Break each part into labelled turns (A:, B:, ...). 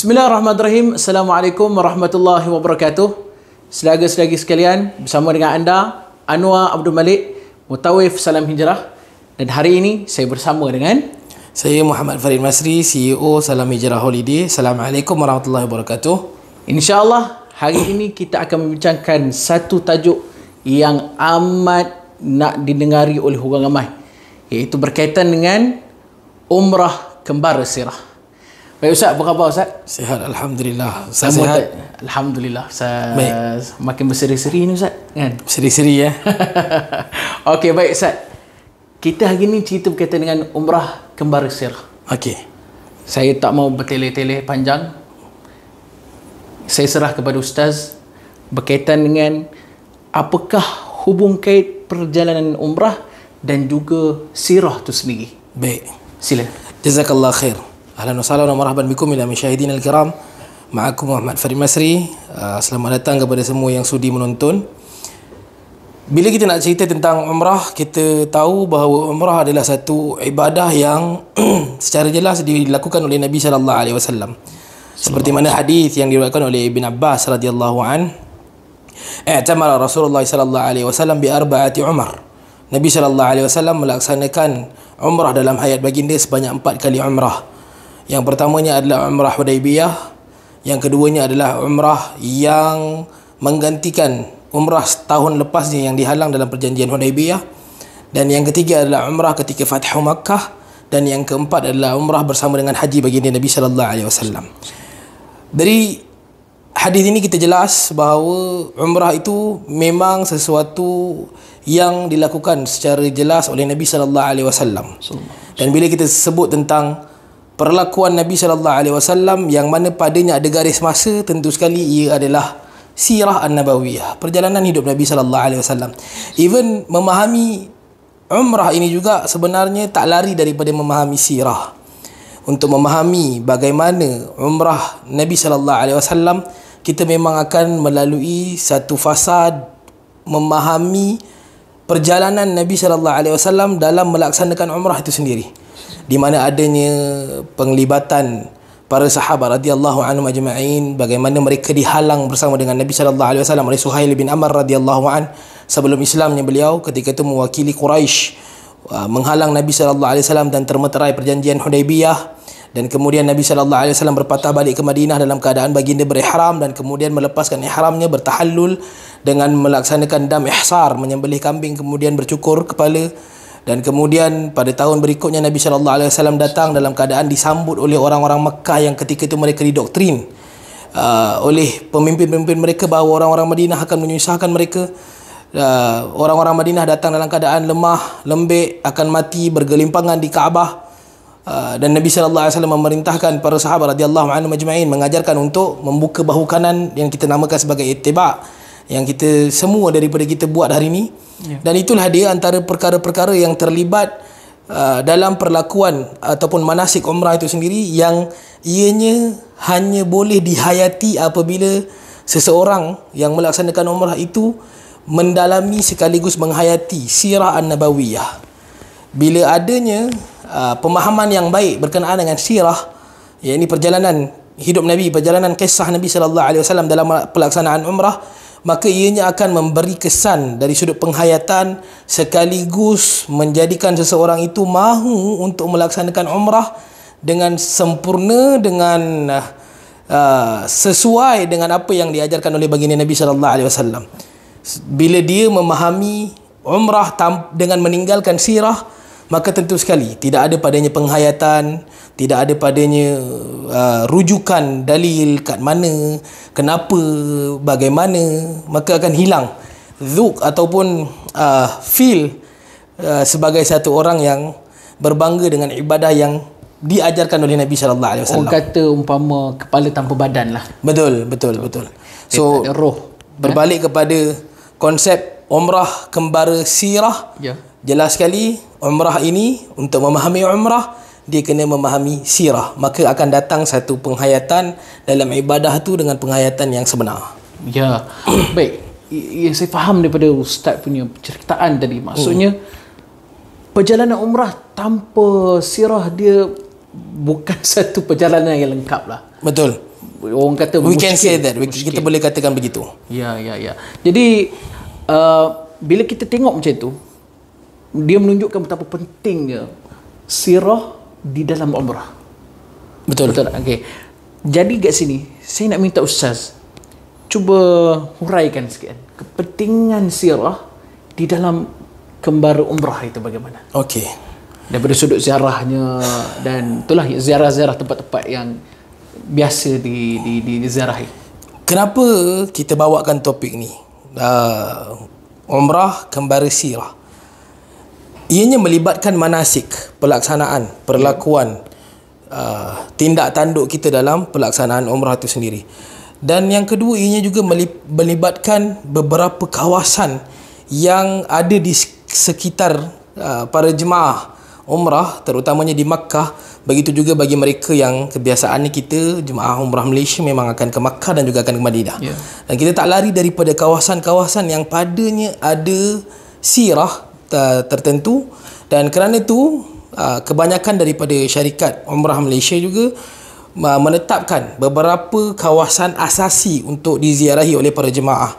A: Bismillahirrahmanirrahim. Assalamualaikum warahmatullahi wabarakatuh. Selaga-selagi sekalian, bersama dengan anda Anwar Abdul Malik, Mutawif Salam Hijrah. Dan hari ini saya bersama dengan
B: saya Muhammad Farid Masri, CEO Salam Hijrah Holiday. Assalamualaikum warahmatullahi wabarakatuh.
A: InsyaAllah hari ini kita akan membincangkan satu tajuk yang amat nak didengari oleh orang ramai, iaitu berkaitan dengan Umrah Kembara Sirah. Baik Ustaz, apa khabar Ustaz?
B: Sihat, Alhamdulillah. Ustaz sihat?
A: Alhamdulillah. Ustaz makin berseri-seri ni Ustaz, kan?
B: Seri-seri ya.
A: Okey, baik Ustaz. Kita hari ni cerita berkaitan dengan Umrah Kembara Sirah.
B: Okey.
A: Saya tak mau bertele-tele panjang. Saya serah kepada Ustaz berkaitan dengan apakah hubung kait perjalanan umrah dan juga sirah tu sendiri.
B: Baik.
A: Sila.
B: Jazakallah khair. Ahlan wa sahlan wa marhaban bikum ila musyahidin al-kiram. Ma'akum Muhammad Farid Masri. Selamat datang kepada semua yang sudi menonton. Bila kita nak cerita tentang umrah, kita tahu bahawa umrah adalah satu ibadah yang secara jelas dilakukan oleh Nabi sallallahu alaihi wasallam. Seperti mana hadis yang diriwayatkan oleh Ibn Abbas radhiyallahu an, "I'tamara Rasulullah sallallahu alaihi wasallam bi arba'ati umar." Nabi sallallahu alaihi wasallam melaksanakan umrah dalam hayat baginda sebanyak 4 kali umrah. Yang pertamanya adalah umrah Hudaybiyah, yang keduanya adalah umrah yang menggantikan umrah tahun lepasnya yang dihalang dalam perjanjian Hudaybiyah, dan yang ketiga adalah umrah ketika Fathu Makkah, dan yang keempat adalah umrah bersama dengan haji baginda Nabi sallallahu alaihi wasallam. Dari hadis ini kita jelas bahawa umrah itu memang sesuatu yang dilakukan secara jelas oleh Nabi sallallahu alaihi wasallam. Dan bila kita sebut tentang perlakuan Nabi sallallahu alaihi wasallam yang mana padanya ada garis masa, tentu sekali ia adalah sirah an-nabawiyah, perjalanan hidup Nabi sallallahu alaihi wasallam. Even memahami umrah ini juga sebenarnya tak lari daripada memahami sirah. Untuk memahami bagaimana umrah Nabi sallallahu alaihi wasallam, kita memang akan melalui satu fasad memahami perjalanan Nabi sallallahu alaihi wasallam dalam melaksanakan umrah itu sendiri, di mana adanya penglibatan para sahabat radhiyallahu anhum ajma'in, bagaimana mereka dihalang bersama dengan Nabi sallallahu alaihi wasallam oleh Suhail bin Amr radhiyallahu an sebelum Islamnya beliau, ketika itu mewakili Quraisy, menghalang Nabi sallallahu alaihi wasallam dan termeterai perjanjian Hudaybiyah. Dan kemudian Nabi sallallahu alaihi wasallam berpatah balik ke Madinah dalam keadaan baginda berihram, dan kemudian melepaskan ihramnya, bertahallul dengan melaksanakan dam ihsar, menyembelih kambing, kemudian bercukur kepala. Dan kemudian pada tahun berikutnya Nabi sallallahu alaihi wasallam datang dalam keadaan disambut oleh orang-orang Mekah yang ketika itu mereka didoktrin oleh pemimpin-pemimpin mereka bahawa orang-orang Madinah akan menyusahkan mereka. Orang-orang Madinah datang dalam keadaan lemah, lembek, akan mati bergelimpangan di Kaabah. Dan Nabi sallallahu alaihi wasallam memerintahkan para sahabat radhiyallahu anhum majma'in mengajarkan untuk membuka bahu kanan yang kita namakan sebagai ittiba', yang kita semua daripada kita buat hari ini. Dan itulah dia antara perkara-perkara yang terlibat dalam perlakuan ataupun manasik umrah itu sendiri, yang ianya hanya boleh dihayati apabila seseorang yang melaksanakan umrah itu mendalami sekaligus menghayati sirah an-nabawiyah. Bila adanya pemahaman yang baik berkenaan dengan sirah, iaitu perjalanan hidup Nabi, perjalanan kisah Nabi sallallahu alaihi wasallam dalam pelaksanaan umrah, maka ianya akan memberi kesan dari sudut penghayatan sekaligus menjadikan seseorang itu mahu untuk melaksanakan umrah dengan sempurna, dengan sesuai dengan apa yang diajarkan oleh baginda Nabi sallallahu alaihi wasallam. Bila dia memahami umrah dengan meninggalkan sirah, maka tentu sekali tidak ada padanya penghayatan, tidak ada padanya rujukan dalil kat mana, kenapa, bagaimana, maka akan hilang zuk ataupun feel sebagai satu orang yang berbangga dengan ibadah yang diajarkan oleh Nabi sallallahu alaihi wasallam.
A: Orang kata umpama kepala tanpa badan lah.
B: Betul. So
A: roh.
B: Berbalik kepada konsep umrah kembara sirah, jelas sekali umrah ini, untuk memahami umrah, dia kena memahami sirah. Maka akan datang satu penghayatan dalam ibadah tu dengan penghayatan yang sebenar.
A: Ya. Baik, yang saya faham daripada Ustaz punya penceritaan tadi, maksudnya perjalanan umrah tanpa sirah dia bukan satu perjalanan yang lengkap lah.
B: Betul.
A: orang kata
B: We can
A: muskil.
B: say that. Kita boleh katakan begitu.
A: Ya. Jadi bila kita tengok macam tu, dia menunjukkan betapa pentingnya sirah di dalam umrah.
B: Betul.
A: Okey. Jadi kat sini saya nak minta ustaz cuba huraikan sikit kepentingan sirah di dalam kembara umrah itu bagaimana?
B: Okey.
A: Daripada sudut ziarahnya, dan itulah ziarah-ziarah tempat-tempat yang biasa diziarahi.
B: Kenapa kita bawakan topik ni? Umrah kembara sirah. Ianya melibatkan manasik, pelaksanaan, perlakuan, tindak tanduk kita dalam pelaksanaan umrah itu sendiri. Dan yang kedua, ianya juga melibatkan beberapa kawasan yang ada di sekitar para jemaah umrah, terutamanya di Makkah. Begitu juga bagi mereka yang kebiasaannya kita jemaah umrah Malaysia memang akan ke Makkah dan juga akan ke Madinah. Dan kita tak lari daripada kawasan-kawasan yang padanya ada sirah tertentu, dan kerana itu kebanyakan daripada syarikat umrah Malaysia juga menetapkan beberapa kawasan asasi untuk diziarahi oleh para jemaah.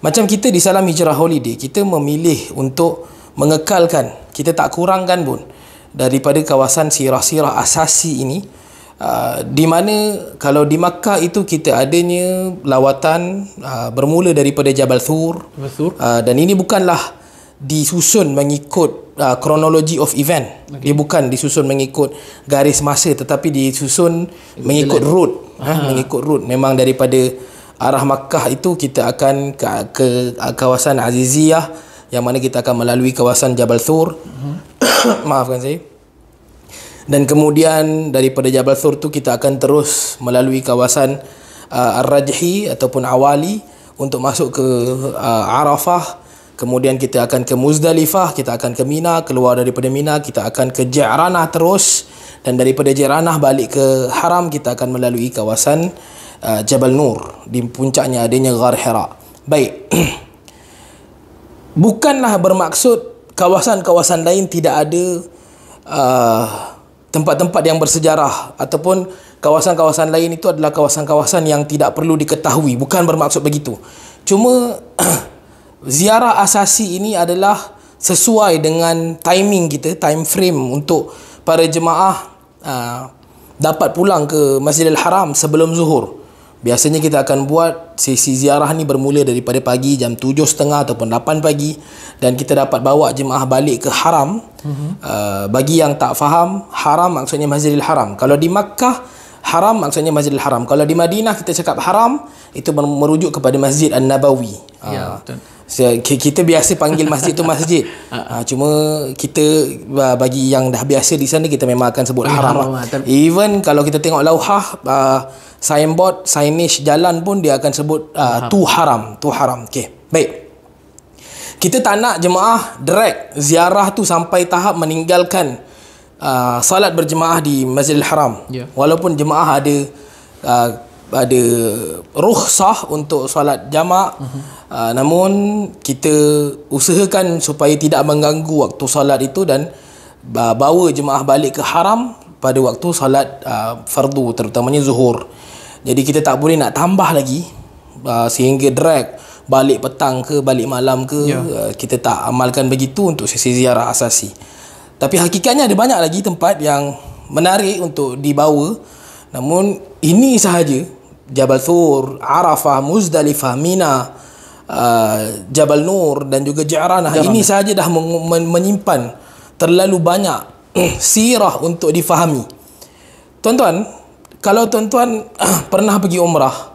B: Macam kita di Salam Hijrah Holiday, kita memilih untuk mengekalkan, kita tak kurangkan pun daripada kawasan sirah-sirah asasi ini, di mana kalau di Makkah itu kita adanya lawatan bermula daripada Jabal Thur. Dan ini bukanlah disusun mengikut kronologi of event. Dia bukan disusun mengikut garis masa, tetapi disusun mengikut route. Mengikut route. Memang daripada arah Makkah itu kita akan ke kawasan Aziziyah, yang mana kita akan melalui kawasan Jabal Thur. Maafkan saya. Dan kemudian daripada Jabal Thur tu kita akan terus melalui kawasan Ar-Rajhi ataupun Awali untuk masuk ke Arafah. Kemudian kita akan ke Muzdalifah, kita akan ke Mina, keluar daripada Mina kita akan ke Ji'ranah terus, dan daripada Ji'ranah balik ke Haram, kita akan melalui kawasan Jabal Nur, di puncaknya adanya Ghar Hira. Baik. Bukanlah bermaksud kawasan-kawasan lain tidak ada tempat-tempat yang bersejarah, ataupun kawasan-kawasan lain itu adalah kawasan-kawasan yang tidak perlu diketahui. Bukan bermaksud begitu. Cuma ziarah asasi ini adalah sesuai dengan timing kita, time frame untuk para jemaah dapat pulang ke Masjidil Haram sebelum zuhur. Biasanya kita akan buat sesi ziarah ni bermula daripada pagi jam 7.30 ataupun 8 pagi, dan kita dapat bawa jemaah balik ke Haram. Bagi yang tak faham, Haram maksudnya Masjidil Haram. Kalau di Makkah, Haram maksudnya Masjidil Haram. Kalau di Madinah kita cakap Haram, itu merujuk kepada Masjid An-Nabawi.
A: Ya, betul.
B: Kita biasa panggil masjid tu masjid. Cuma kita bagi yang dah biasa di sana, kita memang akan sebut haram. Even kalau kita tengok lauhah, signboard, signage jalan pun dia akan sebut tu haram. Okey. Baik. Kita tak nak jemaah direct ziarah tu sampai tahap meninggalkan salat berjemaah di Masjidil Haram. Walaupun jemaah ada rukhsah untuk solat jamak, namun kita usahakan supaya tidak mengganggu waktu solat itu, dan bawa jemaah balik ke Haram pada waktu solat fardu, terutamanya zuhur. Jadi kita tak boleh nak tambah lagi sehingga drag balik petang ke balik malam ke. Kita tak amalkan begitu untuk sesi ziarah asasi. Tapi hakikatnya ada banyak lagi tempat yang menarik untuk dibawa. Namun ini sahaja, Jabal Thur, Arafah, Muzdalifah, Mina, Jabal Nur dan juga Ji'ranah. Ini sahaja dah menyimpan terlalu banyak sirah untuk difahami. Tuan-tuan, kalau tuan-tuan pernah pergi umrah,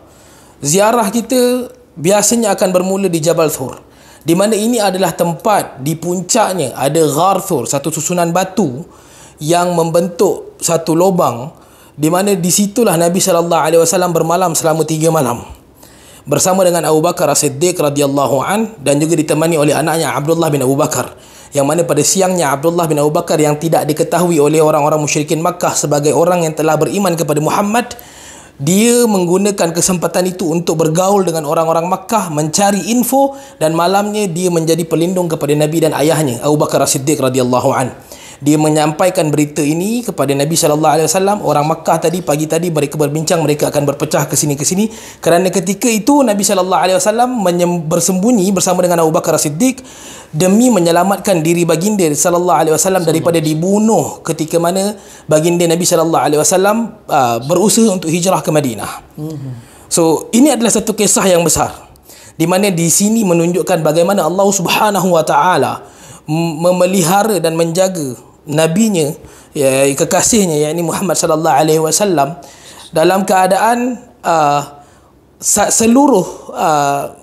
B: ziarah kita biasanya akan bermula di Jabal Thur, di mana ini adalah tempat di puncaknya ada Ghar Thur, satu susunan batu yang membentuk satu lubang, di mana di situlah Nabi SAW bermalam selama 3 malam bersama dengan Abu Bakar As-Siddiq radhiyallahu an, dan juga ditemani oleh anaknya Abdullah bin Abu Bakar, yang mana pada siangnya Abdullah bin Abu Bakar yang tidak diketahui oleh orang-orang musyrikin Makkah sebagai orang yang telah beriman kepada Muhammad, dia menggunakan kesempatan itu untuk bergaul dengan orang-orang Makkah, mencari info, dan malamnya dia menjadi pelindung kepada Nabi dan ayahnya Abu Bakar As-Siddiq radhiyallahu an. Dia menyampaikan berita ini kepada Nabi SAW. Orang Makkah tadi, pagi tadi mereka berbincang, mereka akan berpecah ke sini ke sini. Kerana ketika itu Nabi SAW bersembunyi bersama dengan Abu Bakar As-Siddiq demi menyelamatkan diri baginda SAW daripada dibunuh ketika mana baginda Nabi SAW berusaha untuk hijrah ke Madinah. So ini adalah satu kisah yang besar, di mana di sini menunjukkan bagaimana Allah Subhanahu Wa Taala memelihara dan menjaga nabinya, kekasihnya, yakni Muhammad sallallahu alaihi wasallam, dalam keadaan seluruh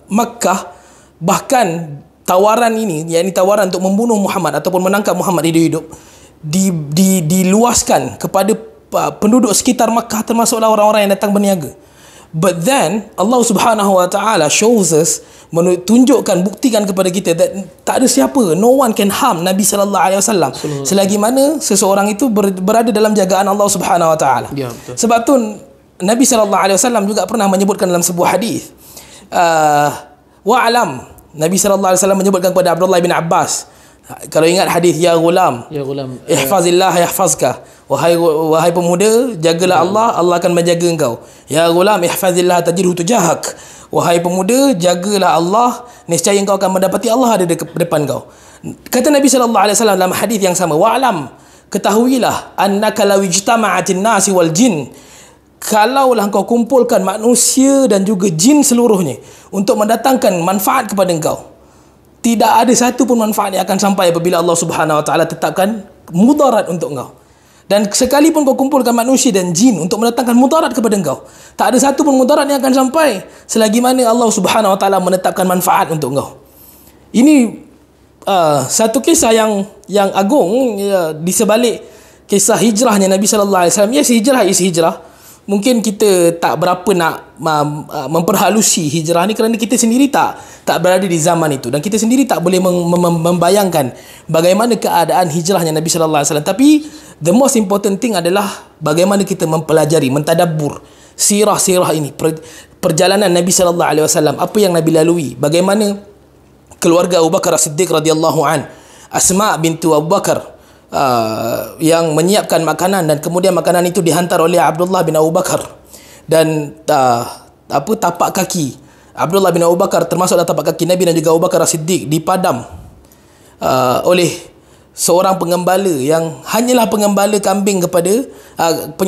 B: Makkah, bahkan tawaran ini, yakni tawaran untuk membunuh Muhammad ataupun menangkap Muhammad hidup-hidup, diluaskan kepada penduduk sekitar Makkah, termasuklah orang-orang yang datang berniaga. But then Allah Subhanahu Wa Taala shows us, menunjukkan, buktikan kepada kita that tak ada siapa, no one can harm Nabi sallallahu alaihi wasallam selagi mana seseorang itu berada dalam jagaan Allah Subhanahu Wa Taala. Ya, betul. Sebab tu Nabi sallallahu alaihi wasallam juga pernah menyebutkan dalam sebuah hadis, wa'lam, Nabi sallallahu alaihi wasallam menyebutkan kepada Abdullah bin Abbas, kalau ingat hadis, ya ghulam, ihfazillah yahfazka, wahai pemuda, jagalah Allah, Allah akan menjaga engkau. Ya ghulam, ihfazillah tajidhu tujahak, wahai pemuda, jagalah Allah, nescaya engkau akan mendapati Allah ada di depan kau. Kata Nabi sallallahu alaihi wasallam dalam hadis yang sama, wa'lam, ketahuilah, annaka law ijtama'atin nasi wal jin, kalaulah engkau kumpulkan manusia dan juga jin seluruhnya untuk mendatangkan manfaat kepada engkau, tidak ada satu pun manfaat yang akan sampai apabila Allah Subhanahu Wa Taala tetapkan mudarat untuk engkau. Dan sekalipun kau kumpulkan manusia dan jin untuk mendatangkan mudarat kepada engkau, tak ada satu pun mudarat yang akan sampai selagi mana Allah Subhanahu Wa Taala menetapkan manfaat untuk engkau. Ini satu kisah yang agung, di sebalik kisah hijrahnya Nabi sallallahu alaihi wasallam. Yes, hijrah is hijrah. Mungkin kita tak berapa nak memperhalusi hijrah ni kerana kita sendiri tak berada di zaman itu, dan kita sendiri tak boleh membayangkan bagaimana keadaan hijrahnya Nabi sallallahu alaihi wasallam. Tapi the most important thing adalah bagaimana kita mempelajari, mentadabbur sirah-sirah ini, perjalanan Nabi sallallahu alaihi wasallam, apa yang Nabi lalui, bagaimana keluarga Abu Bakar As-Siddiq radhiyallahu an, Asma bintu Abu Bakar yang menyiapkan makanan, dan kemudian makanan itu dihantar oleh Abdullah bin Abu Bakar, dan tapak kaki Abdullah bin Abu Bakar termasuk tapak kaki Nabi dan juga Abu Bakar As-Siddiq dipadam oleh seorang pengembala yang hanyalah pengembala kambing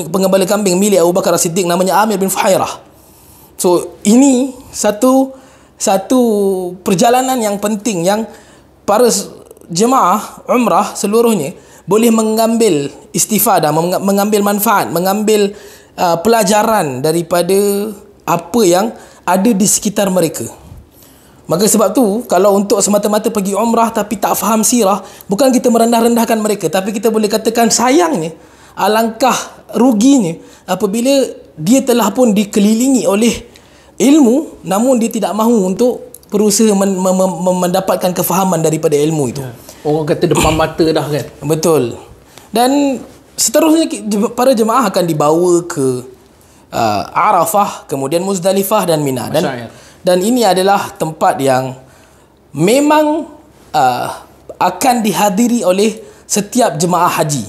B: pengembala kambing milik Abu Bakar As-Siddiq, namanya Amir bin Fuhairah. So ini satu perjalanan yang penting yang para jemaah umrah seluruhnya boleh mengambil istifadah, mengambil manfaat, mengambil pelajaran daripada apa yang ada di sekitar mereka. Maka sebab tu, kalau untuk semata-mata pergi umrah tapi tak faham sirah, bukan kita merendah-rendahkan mereka, tapi kita boleh katakan sayangnya, alangkah ruginya apabila dia telah pun dikelilingi oleh ilmu, namun dia tidak mahu untuk berusaha mendapatkan kefahaman daripada ilmu itu.
A: Orang kata depan mata dah kan.
B: Betul. Dan seterusnya para jemaah akan dibawa ke Arafah, kemudian Muzdalifah dan Mina. Dan ini adalah tempat yang memang akan dihadiri oleh setiap jemaah haji,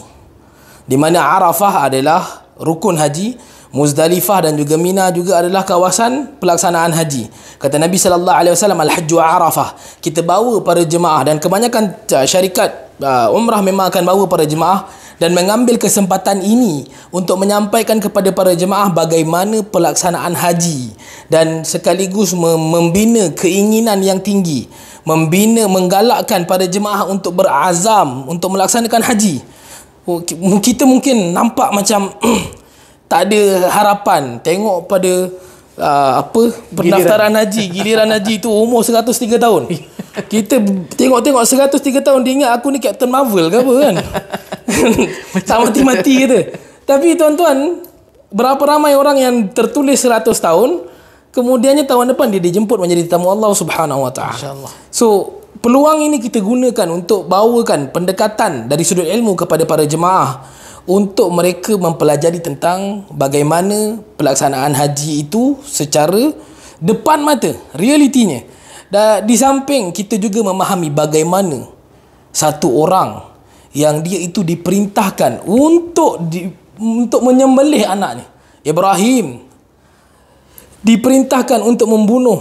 B: di mana Arafah adalah rukun haji, Muzdalifah dan juga Mina juga adalah kawasan pelaksanaan haji. Kata Nabi sallallahu alaihi wasallam, al-hajju Arafah. Kita bawa para jemaah, dan kebanyakan syarikat umrah memang akan bawa para jemaah dan mengambil kesempatan ini untuk menyampaikan kepada para jemaah bagaimana pelaksanaan haji, dan sekaligus membina keinginan yang tinggi, menggalakkan para jemaah untuk berazam untuk melaksanakan haji. Kita mungkin nampak macam tak ada harapan tengok pada pendaftaran haji, giliran haji tu umur 103 tahun. Kita tengok 103 tahun, dia ingat aku ni Captain Marvel ke apa kan. Tak mati-mati kata. Tapi tuan-tuan, berapa ramai orang yang tertulis 100 tahun, kemudiannya tahun depan dia dijemput menjadi tetamu Allah Subhanahu Wa Taala. Insya-Allah. So peluang ini kita gunakan untuk bawakan pendekatan dari sudut ilmu kepada para jemaah, untuk mereka mempelajari tentang bagaimana pelaksanaan haji itu secara depan mata, realitinya. Dan di samping kita juga memahami bagaimana satu orang yang dia itu diperintahkan untuk menyembelih anaknya. Ibrahim diperintahkan untuk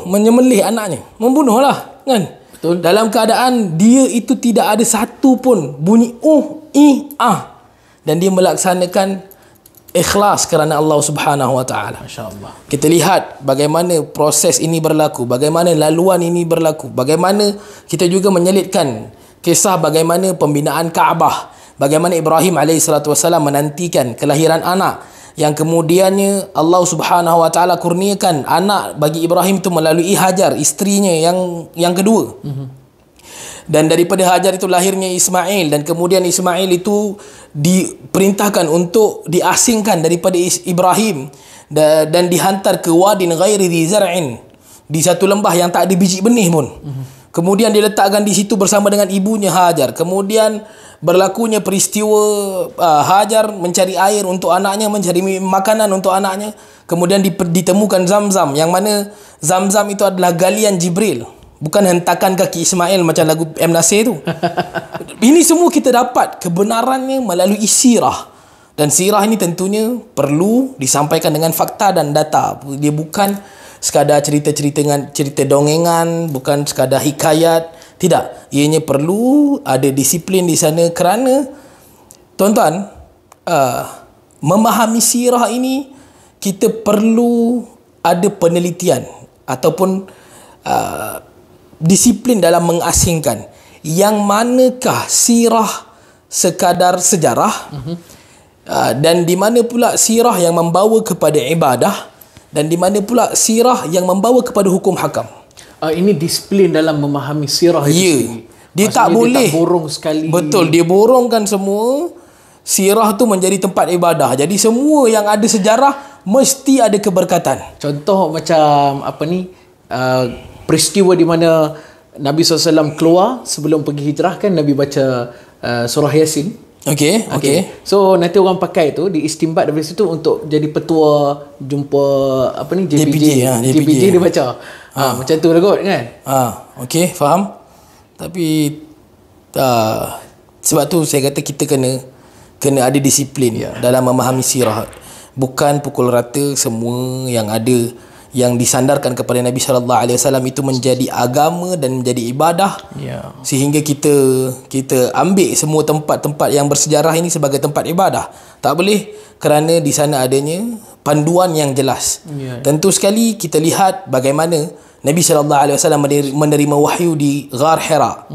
B: menyembelih anaknya. Membunuhlah, kan?
A: Betul.
B: Dalam keadaan dia itu tidak ada satu pun bunyi dan dia melaksanakan ikhlas kerana Allah Subhanahu wa taala.
A: Masya-Allah.
B: Kita lihat bagaimana proses ini berlaku, bagaimana laluan ini berlaku, bagaimana kita juga menyelitkan kisah bagaimana pembinaan Kaabah, bagaimana Ibrahim AS menantikan kelahiran anak yang kemudiannya Allah Subhanahu wa taala kurniakan anak bagi Ibrahim itu melalui Hajar, isterinya yang kedua. Dan daripada Hajar itu lahirnya Ismail, dan kemudian Ismail itu diperintahkan untuk diasingkan daripada Ibrahim dan dihantar ke wadin ghairi dhi zar'in, di satu lembah yang tak ada biji benih pun. Kemudian diletakkan di situ bersama dengan ibunya Hajar. Kemudian berlakunya peristiwa Hajar mencari air untuk anaknya, mencari makanan untuk anaknya. Kemudian ditemukan Zamzam, yang mana Zamzam itu adalah galian Jibril, bukan hentakan kaki Ismail macam lagu M. Nasir tu. Ini semua kita dapat kebenarannya melalui sirah. Dan sirah ini tentunya perlu disampaikan dengan fakta dan data. Dia bukan sekadar cerita dongengan, bukan sekadar hikayat. Tidak. Ianya perlu ada disiplin di sana, kerana tuan-tuan, memahami sirah ini kita perlu ada penelitian ataupun disiplin dalam mengasingkan yang manakah sirah sekadar sejarah, dan di mana pula sirah yang membawa kepada ibadah, dan di mana pula sirah yang membawa kepada hukum hakam.
A: Ini disiplin dalam memahami sirah itu sendiri.
B: Dia tak boleh,
A: dia tak borong sekali.
B: Betul, dia borongkan semua. Sirah tu menjadi tempat ibadah. Jadi semua yang ada sejarah mesti ada keberkatan.
A: Contoh macam peristiwa di mana Nabi SAW keluar sebelum pergi hijrah, kan Nabi baca surah Yasin.
B: Okey.
A: So nanti orang pakai tu diistimbat dari situ untuk jadi petua jumpa JPJ dia baca. Macam tu lah kot, kan?
B: Okey, faham. Tapi sebab tu saya kata kita kena ada disiplin dalam memahami sirah. Bukan pukul rata semua yang ada yang disandarkan kepada Nabi sallallahu alaihi wasallam itu menjadi agama dan menjadi ibadah. Sehingga kita ambil semua tempat-tempat yang bersejarah ini sebagai tempat ibadah. Tak boleh, kerana di sana adanya panduan yang jelas. Tentu sekali kita lihat bagaimana Nabi sallallahu alaihi wasallam menerima wahyu di Ghar Hira.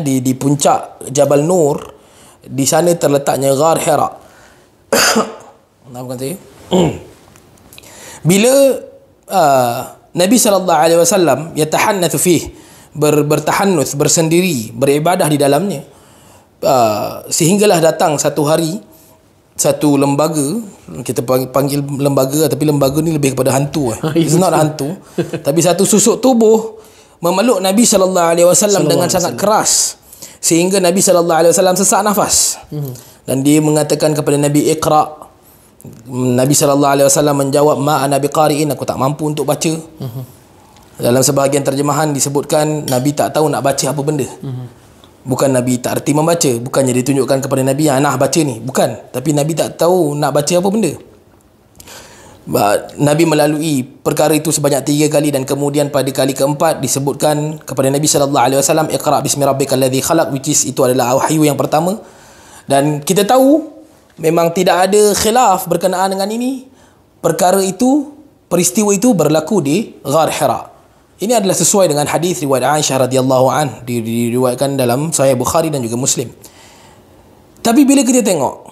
B: Di puncak Jabal Nur, di sana terletaknya Ghar Hira. Maafkan saya. Bila Nabi sallallahu alaihi wasallam yatahannathu fih, bertahannuth, bersendiri, beribadah di dalamnya, sehinggalah datang satu hari satu lembaga, kita panggil lembaga, tapi lembaga ni lebih kepada hantu. It's not hantu, tapi satu susuk tubuh memeluk Nabi sallallahu alaihi wasallam dengan sangat keras, sehingga Nabi sallallahu alaihi wasallam sesak nafas. Dan dia mengatakan kepada Nabi, Iqra. Nabi sallallahu alaihi wasallam menjawab, ma ana biqari'in, aku tak mampu untuk baca. Dalam sebahagian terjemahan disebutkan Nabi tak tahu nak baca apa benda. Bukan Nabi tak erti membaca, bukannya ditunjukkan kepada Nabi, nah baca ni, bukan, tapi Nabi tak tahu nak baca apa benda. Nabi melalui perkara itu sebanyak 3 kali, dan kemudian pada kali keempat disebutkan kepada Nabi sallallahu alaihi wasallam, Iqra bismi rabbikal ladzi khalaq, which is itu adalah wahyu yang pertama. Dan kita tahu memang tidak ada khilaf berkenaan dengan ini. Perkara itu, peristiwa itu berlaku di Ghar Hira. Ini adalah sesuai dengan hadis riwayat Aisyah radhiyallahu an, diriwayatkan dalam Sahih Bukhari dan juga Muslim. Tapi bila kita tengok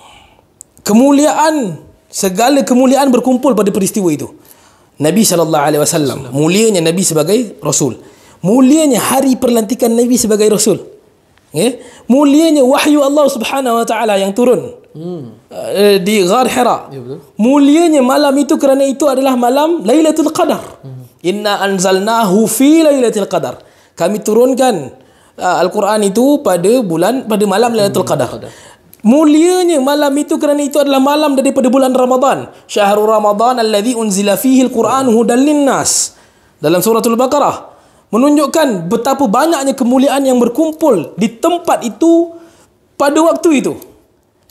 B: kemuliaan, segala kemuliaan berkumpul pada peristiwa itu. Nabi sallallahu alaihi wasallam, mulianya Nabi sebagai rasul, mulianya hari perlantikan Nabi sebagai rasul, mulianya wahyu Allah Subhanahu wa taala yang turun di Ghar Hira, mulianya malam itu kerana itu adalah malam Lailatul Qadar. Inna anzalnahu fi Lailatul Qadar, kami turunkan Al-Quran itu pada malam Lailatul Qadar. Mulianya malam itu kerana itu adalah malam daripada bulan Ramadan. Syahrul Ramadan alladzi unzila fihi al-Quran hudan linnas, dalam suratul Baqarah, menunjukkan betapa banyaknya kemuliaan yang berkumpul di tempat itu pada waktu itu.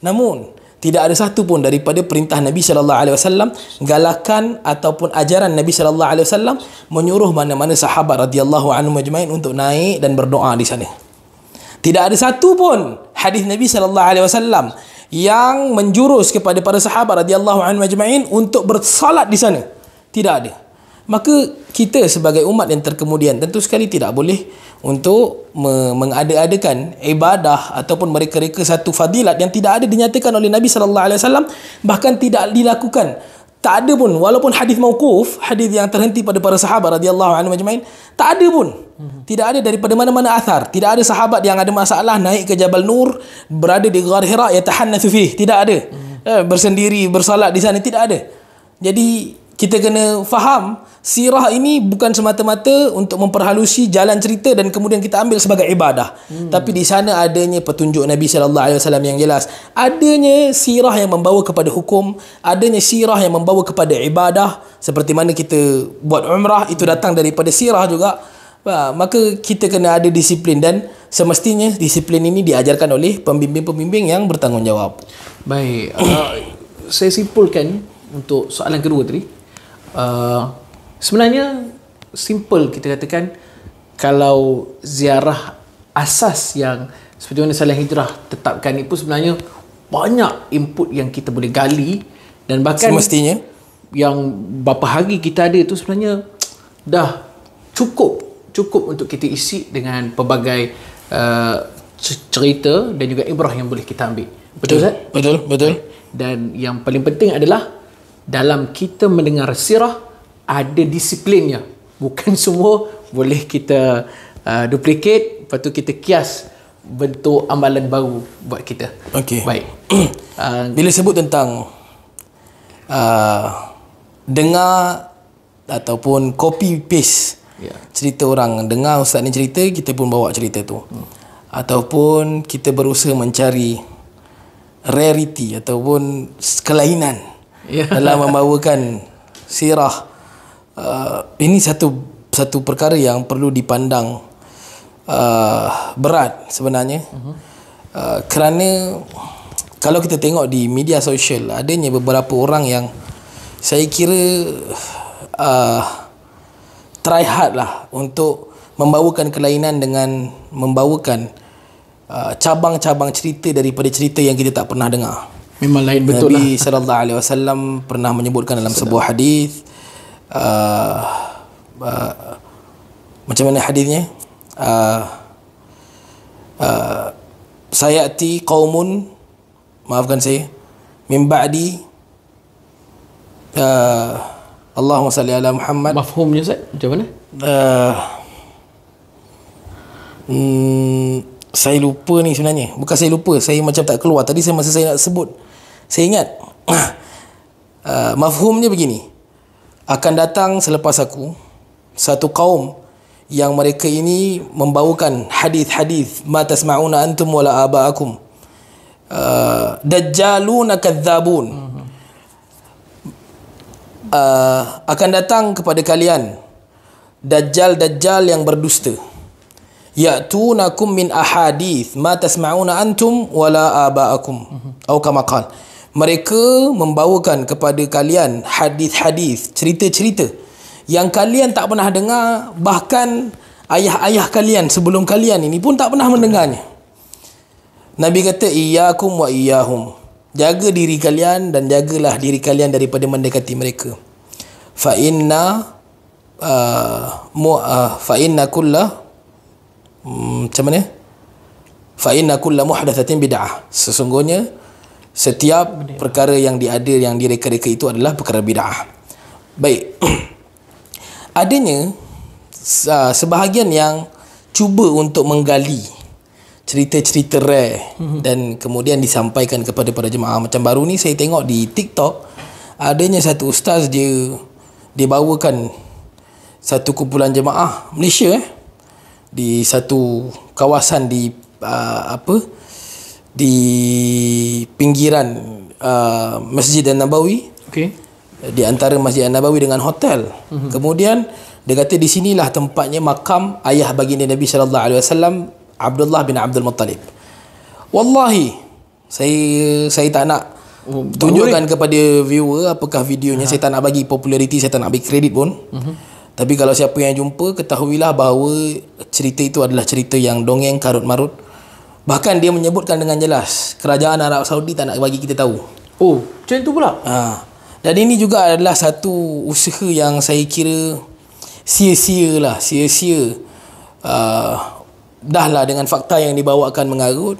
B: Namun tidak ada satu pun daripada perintah Nabi sallallahu alaihi wasallam, galakan ataupun ajaran Nabi sallallahu alaihi wasallam menyuruh mana-mana sahabat radhiyallahu anhum ajmain untuk naik dan berdoa di sana. Tidak ada satu pun hadis Nabi sallallahu alaihi wasallam yang menjurus kepada para sahabat radhiyallahu anhum ajmain untuk bersalat di sana. Tidak ada. Maka kita sebagai umat yang terkemudian tentu sekali tidak boleh untuk mengada-adakan ibadah ataupun mereka-reka satu fadilat yang tidak ada dinyatakan oleh Nabi sallallahu alaihi wasallam, bahkan tidak dilakukan. Tak ada pun, walaupun hadis mauquf, hadis yang terhenti pada para sahabat radhiyallahu anhum ajmain, tak ada pun. Tidak ada daripada mana-mana athar. Tidak ada sahabat yang ada masalah naik ke Jabal Nur, berada di Ghar Hira yatahannatsu fih, tidak ada. Bersendiri bersalat di sana, tidak ada. Jadi kita kena faham sirah ini bukan semata-mata untuk memperhalusi jalan cerita dan kemudian kita ambil sebagai ibadah. Tapi di sana adanya petunjuk Nabi sallallahu alaihi wasallam yang jelas. Adanya sirah yang membawa kepada hukum, adanya sirah yang membawa kepada ibadah, seperti mana kita buat umrah itu datang daripada sirah juga. Maka kita kena ada disiplin dan semestinya disiplin ini diajarkan oleh pembimbing-pembimbing yang bertanggungjawab.
A: Baik, saya simpulkan untuk soalan kedua tadi. Sebenarnya simple kita katakan, kalau ziarah asas yang seperti mana Salih Hijrah tetapkan itu sebenarnya banyak input yang kita boleh gali, dan bahkan
B: semestinya
A: yang berapa hari kita ada itu sebenarnya dah cukup untuk kita isi dengan pelbagai cerita dan juga ibrah yang boleh kita ambil. Betul Ustaz?
B: Betul.
A: Dan yang paling penting adalah dalam kita mendengar sirah ada disiplinnya. Bukan semua boleh kita duplicate, lepas tu kita kias bentuk amalan baru buat kita.
B: Okey.
A: Baik.
B: Bila sebut tentang dengar ataupun copy paste cerita orang, dengar ustaz ni cerita, kita pun bawa cerita tu. Ataupun kita berusaha mencari rarity ataupun kelainan dalam membawakan sirah. Ini satu perkara yang perlu dipandang berat sebenarnya. Kerana kalau kita tengok di media sosial, adanya beberapa orang yang saya kira try hard lah untuk membawakan kelainan dengan membawakan cabang-cabang cerita daripada cerita yang kita tak pernah dengar.
A: Memang lain betul
B: Nabi
A: lah.
B: sallallahu alaihi wasallam pernah menyebutkan dalam sebuah hadis, macam mana hadisnya? Sayati qaumun, maafkan saya, min ba'di Allahumma salli ala Muhammad.
A: Mafhumnya Ustaz macam mana?
B: Saya lupa ni sebenarnya. Bukan saya lupa, saya macam tak keluar. Tadi masa saya nak sebut, saya ingat. Mafhumnya begini: akan datang selepas aku satu kaum yang mereka ini membawakan hadis-hadis ma tasma'una antum wala aba'akum, dajjaluna kadzabun. Akan datang kepada kalian dajjal yang berdusta, ya'tunakum min ahadith ma tasma'una antum wala aba'akum, atau kama qala, mereka membawakan kepada kalian hadis-hadis, cerita-cerita yang kalian tak pernah dengar, bahkan ayah-ayah kalian sebelum kalian ini pun tak pernah mendengarnya. Nabi kata iyyakum wa iyyahum, jaga diri kalian dan jagalah diri kalian daripada mendekati mereka. Fa inna kulla macam mana? Fa inna kulla muhdatsatin bid'ah. Sesungguhnya setiap perkara yang direka-reka itu adalah perkara bid'ah. Baik. Adanya sebahagian yang cuba untuk menggali cerita-cerita rare dan kemudian disampaikan kepada para jemaah. Macam baru ni saya tengok di TikTok, adanya satu ustaz, dia bawakan satu kumpulan jemaah Malaysia di satu kawasan di di pinggiran Masjid An-Nabawi. Okey. Di antara Masjid An-Nabawi dengan hotel. Kemudian dia kata di sinilah tempatnya makam ayah baginda Nabi sallallahu alaihi wasallam, Abdullah bin Abdul Muttalib. Wallahi saya tak nak tunjukkan kepada viewer apakah videonya. Saya tak nak bagi populariti, saya tak nak bagi kredit pun. Tapi kalau siapa yang jumpa, ketahuilah bahawa cerita itu adalah cerita yang dongeng karut marut. Bahkan dia menyebutkan dengan jelas kerajaan Arab Saudi tak nak bagi kita tahu.
A: Oh, macam tu pula.
B: Dan ini juga adalah satu usaha yang saya kira sia-sia. Dah lah dengan fakta yang dibawakan mengarut,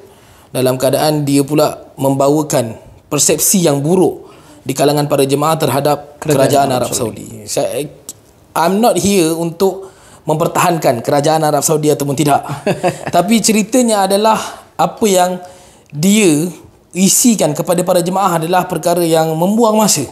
B: dalam keadaan dia pula membawakan persepsi yang buruk di kalangan para jemaah terhadap kerajaan Arab Saudi. I'm not here untuk mempertahankan kerajaan Arab Saudi ataupun tidak. Tapi ceritanya adalah apa yang dia isikan kepada para jemaah adalah perkara yang membuang masa.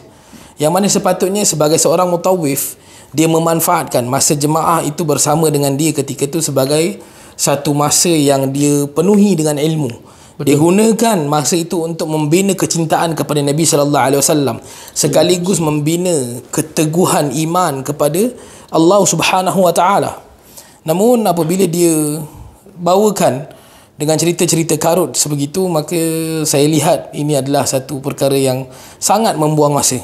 B: Yang mana sepatutnya sebagai seorang mutawif, dia memanfaatkan masa jemaah itu bersama dengan dia ketika itu sebagai satu masa yang dia penuhi dengan ilmu. Betul. Dia gunakan masa itu untuk membina kecintaan kepada Nabi sallallahu alaihi wasallam, sekaligus membina keteguhan iman kepada Allah Subhanahu wa taala. Namun apabila dia bawakan dengan cerita-cerita karut sebegitu, maka saya lihat ini adalah satu perkara yang sangat membuang masa.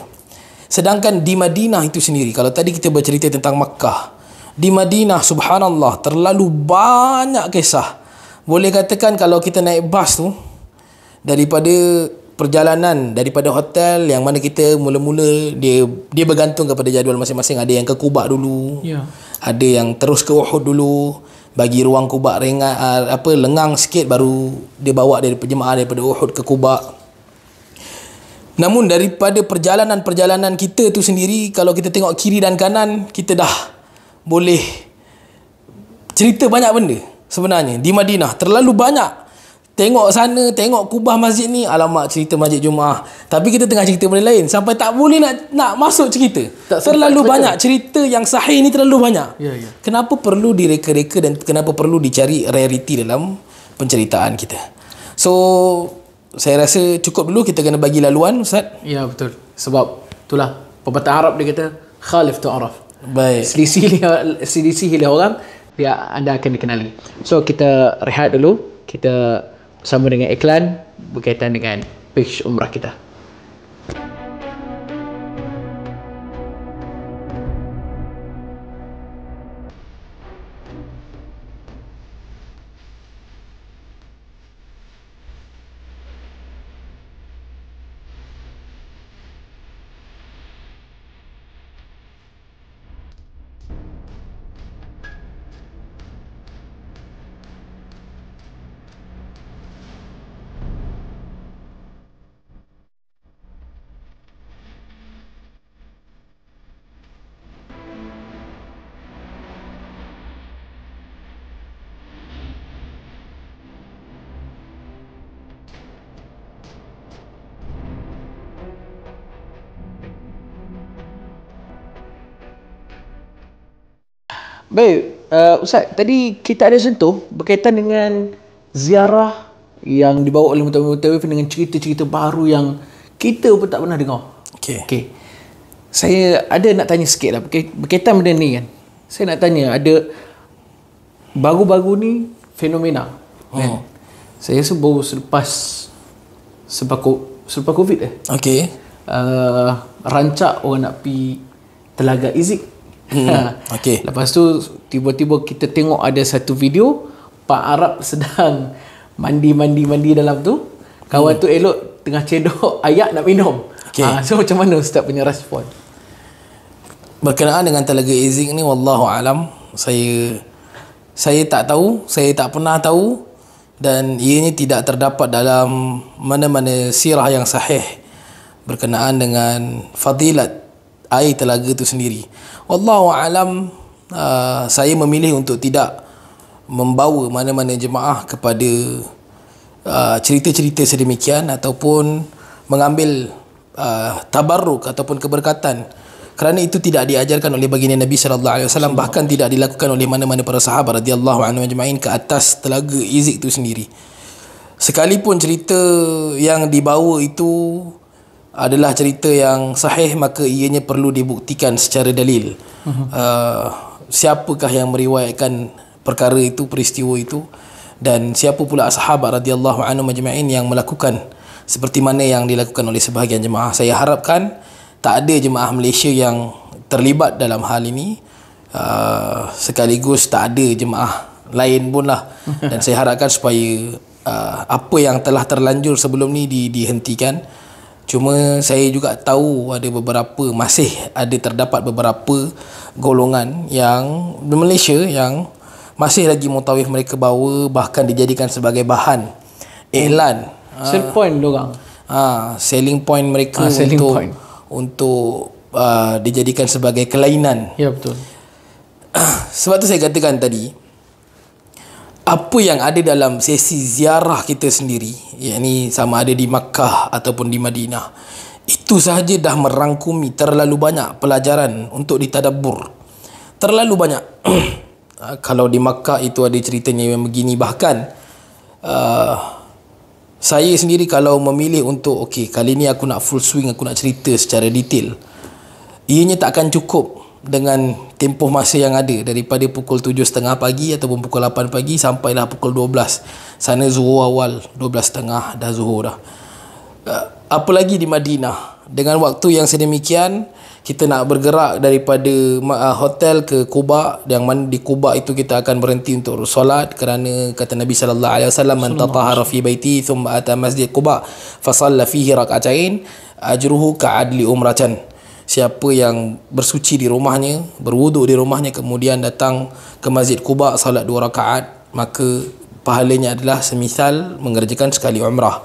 B: Sedangkan di Madinah itu sendiri, kalau tadi kita bercerita tentang Makkah, di Madinah subhanallah terlalu banyak kisah. Boleh katakan kalau kita naik bas tu, daripada perjalanan daripada hotel yang mana kita mula-mula dia bergantung kepada jadual masing-masing. Ada yang ke Quba dulu, ada yang terus ke Uhud dulu, bagi ruang Quba lengang sikit, baru dia bawa dari jemaah daripada Uhud ke Quba. Namun daripada perjalanan kita tu sendiri, kalau kita tengok kiri dan kanan, kita dah boleh cerita banyak benda sebenarnya. Di Madinah terlalu banyak. Tengok sana, tengok kubah masjid ni, alamak cerita masjid Jumaah. Tapi kita tengah cerita benda lain, sampai tak boleh nak masuk cerita. Terlalu banyak cerita yang sahih ni, terlalu banyak. Kenapa perlu direka-reka dan kenapa perlu dicari rarity dalam penceritaan kita? So saya rasa cukup dulu, kita kena bagi laluan, Ustaz.
A: Ya, betul. Sebab itulah pepatah Arab dia kata khalif tu'araf.
B: Baik.
A: Selisih orang anda akan dikenali. So kita rehat dulu. Kita bersama dengan iklan berkaitan dengan page umrah kita. Baik, Ustaz, tadi kita ada sentuh berkaitan dengan ziarah yang dibawa oleh mutawif dengan cerita-cerita baru yang kita pun tak pernah dengar. Okey. Saya ada nak tanya sikit lah berkaitan benda ni kan. Saya nak tanya, ada baru-baru ni fenomena kan? Saya rasa baru selepas COVID
B: Okey.
A: Rancak orang nak pergi Telaga Izik.
B: Okay.
A: Lepas tu tiba-tiba kita tengok ada satu video Pak Arab sedang mandi dalam tu. Kawan tu elok tengah cedok ayak nak minum. So macam mana Ustaz punya respon?
B: Berkenaan dengan Telaga Izik ni, wallahu alam, saya tak tahu, saya tak pernah tahu, dan ianya tidak terdapat dalam mana-mana sirah yang sahih berkenaan dengan fadilat air telaga itu sendiri. Wallahu alam, saya memilih untuk tidak membawa mana-mana jemaah kepada cerita-cerita sedemikian ataupun mengambil tabarruk ataupun keberkatan, kerana itu tidak diajarkan oleh baginda Nabi sallallahu alaihi wasallam, bahkan tidak dilakukan oleh mana-mana para sahabat radhiyallahu anhum ajma'in ke atas Telaga Izik itu sendiri. Sekalipun cerita yang dibawa itu adalah cerita yang sahih, maka ianya perlu dibuktikan secara dalil. Siapakah yang meriwayatkan perkara itu, peristiwa itu, Dan siapa pula sahabat radhiyallahu anhum ajma'in yang melakukan seperti mana yang dilakukan oleh sebahagian jemaah. Saya harapkan tak ada jemaah Malaysia yang terlibat dalam hal ini, sekaligus tak ada jemaah lain pun lah. Dan saya harapkan supaya apa yang telah terlanjur sebelum ni dihentikan. Cuma saya juga tahu ada beberapa, masih ada terdapat beberapa golongan yang di Malaysia yang masih lagi mutawif mereka bawa, bahkan dijadikan sebagai bahan iklan,
A: sell point diorang,
B: selling point mereka, untuk dijadikan sebagai kelainan.
A: Ya, betul.
B: Sebab tu saya katakan tadi, apa yang ada dalam sesi ziarah kita sendiri, yakni sama ada di Makkah ataupun di Madinah, itu sahaja dah merangkumi terlalu banyak pelajaran untuk ditadabbur. Terlalu banyak. Kalau di Makkah itu ada ceritanya yang begini. Bahkan saya sendiri kalau memilih untuk kali ni aku nak full swing, aku nak cerita secara detail, ianya tak akan cukup dengan tempoh masa yang ada daripada pukul 7.30 pagi ataupun pukul 8 pagi sampailah pukul 12. Sana zuhur awal, 12.30 dah zuhur dah. Apalagi di Madinah, dengan waktu yang sedemikian, kita nak bergerak daripada hotel ke Quba, yang mana di Quba itu kita akan berhenti untuk solat, kerana kata Nabi sallallahu alaihi wasallam, man tatahhara fi baiti thumma ata masjid Quba fa shalla fihi rak'atain ajruhu ka'adli umratan. Siapa yang bersuci di rumahnya, berwuduk di rumahnya, kemudian datang ke Masjid Quba salat 2 rakaat, maka pahalanya adalah semisal mengerjakan sekali umrah.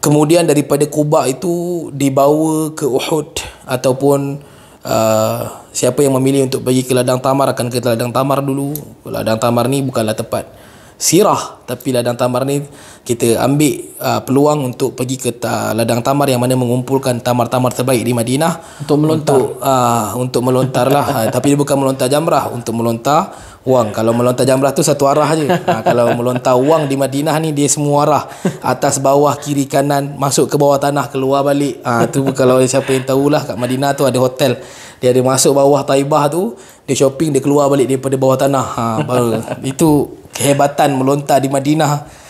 B: Kemudian daripada Quba itu dibawa ke Uhud, ataupun siapa yang memilih untuk pergi ke Ladang Tamar akan ke Ladang Tamar dulu. Ladang Tamar ni bukanlah tempat sirah, tapi Ladang Tamar ni kita ambil peluang untuk pergi ke Ladang Tamar yang mana mengumpulkan tamar-tamar terbaik di Madinah
A: untuk melontar,
B: untuk melontar lah. Tapi dia bukan melontar jamrah, untuk melontar wang. Kalau melontar jamrah tu satu arah je. Kalau melontar wang di Madinah ni dia semua arah, atas bawah kiri kanan, masuk ke bawah tanah, keluar balik. Tu kalau siapa yang tahulah, kat Madinah tu ada hotel, dia ada masuk bawah Taibah tu, dia shopping, dia keluar balik daripada bawah tanah. Baru itu kehebatan melontar di Madinah.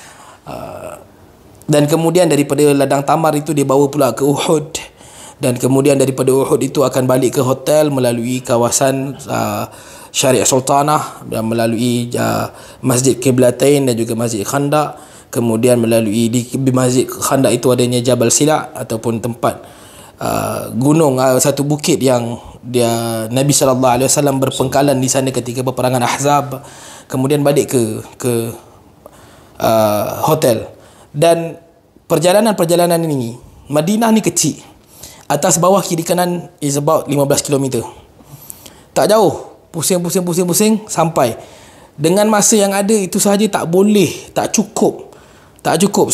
B: Dan kemudian daripada Ladang Tamar itu dia bawa pula ke Uhud, dan kemudian daripada Uhud itu akan balik ke hotel melalui kawasan Syariah Sultanah, dan melalui Masjid Qiblatain dan juga Masjid Khandaq. Kemudian melalui di Masjid Khandaq itu adanya Jabal Sila, ataupun tempat gunung, satu bukit yang Nabi SAW berpengkalan di sana ketika peperangan Ahzab. Kemudian balik ke hotel. Dan perjalanan ini, Madinah ni kecil, atas bawah kiri kanan is about 15 km, tak jauh. Pusing sampai. Dengan masa yang ada itu sahaja tak boleh, tak cukup.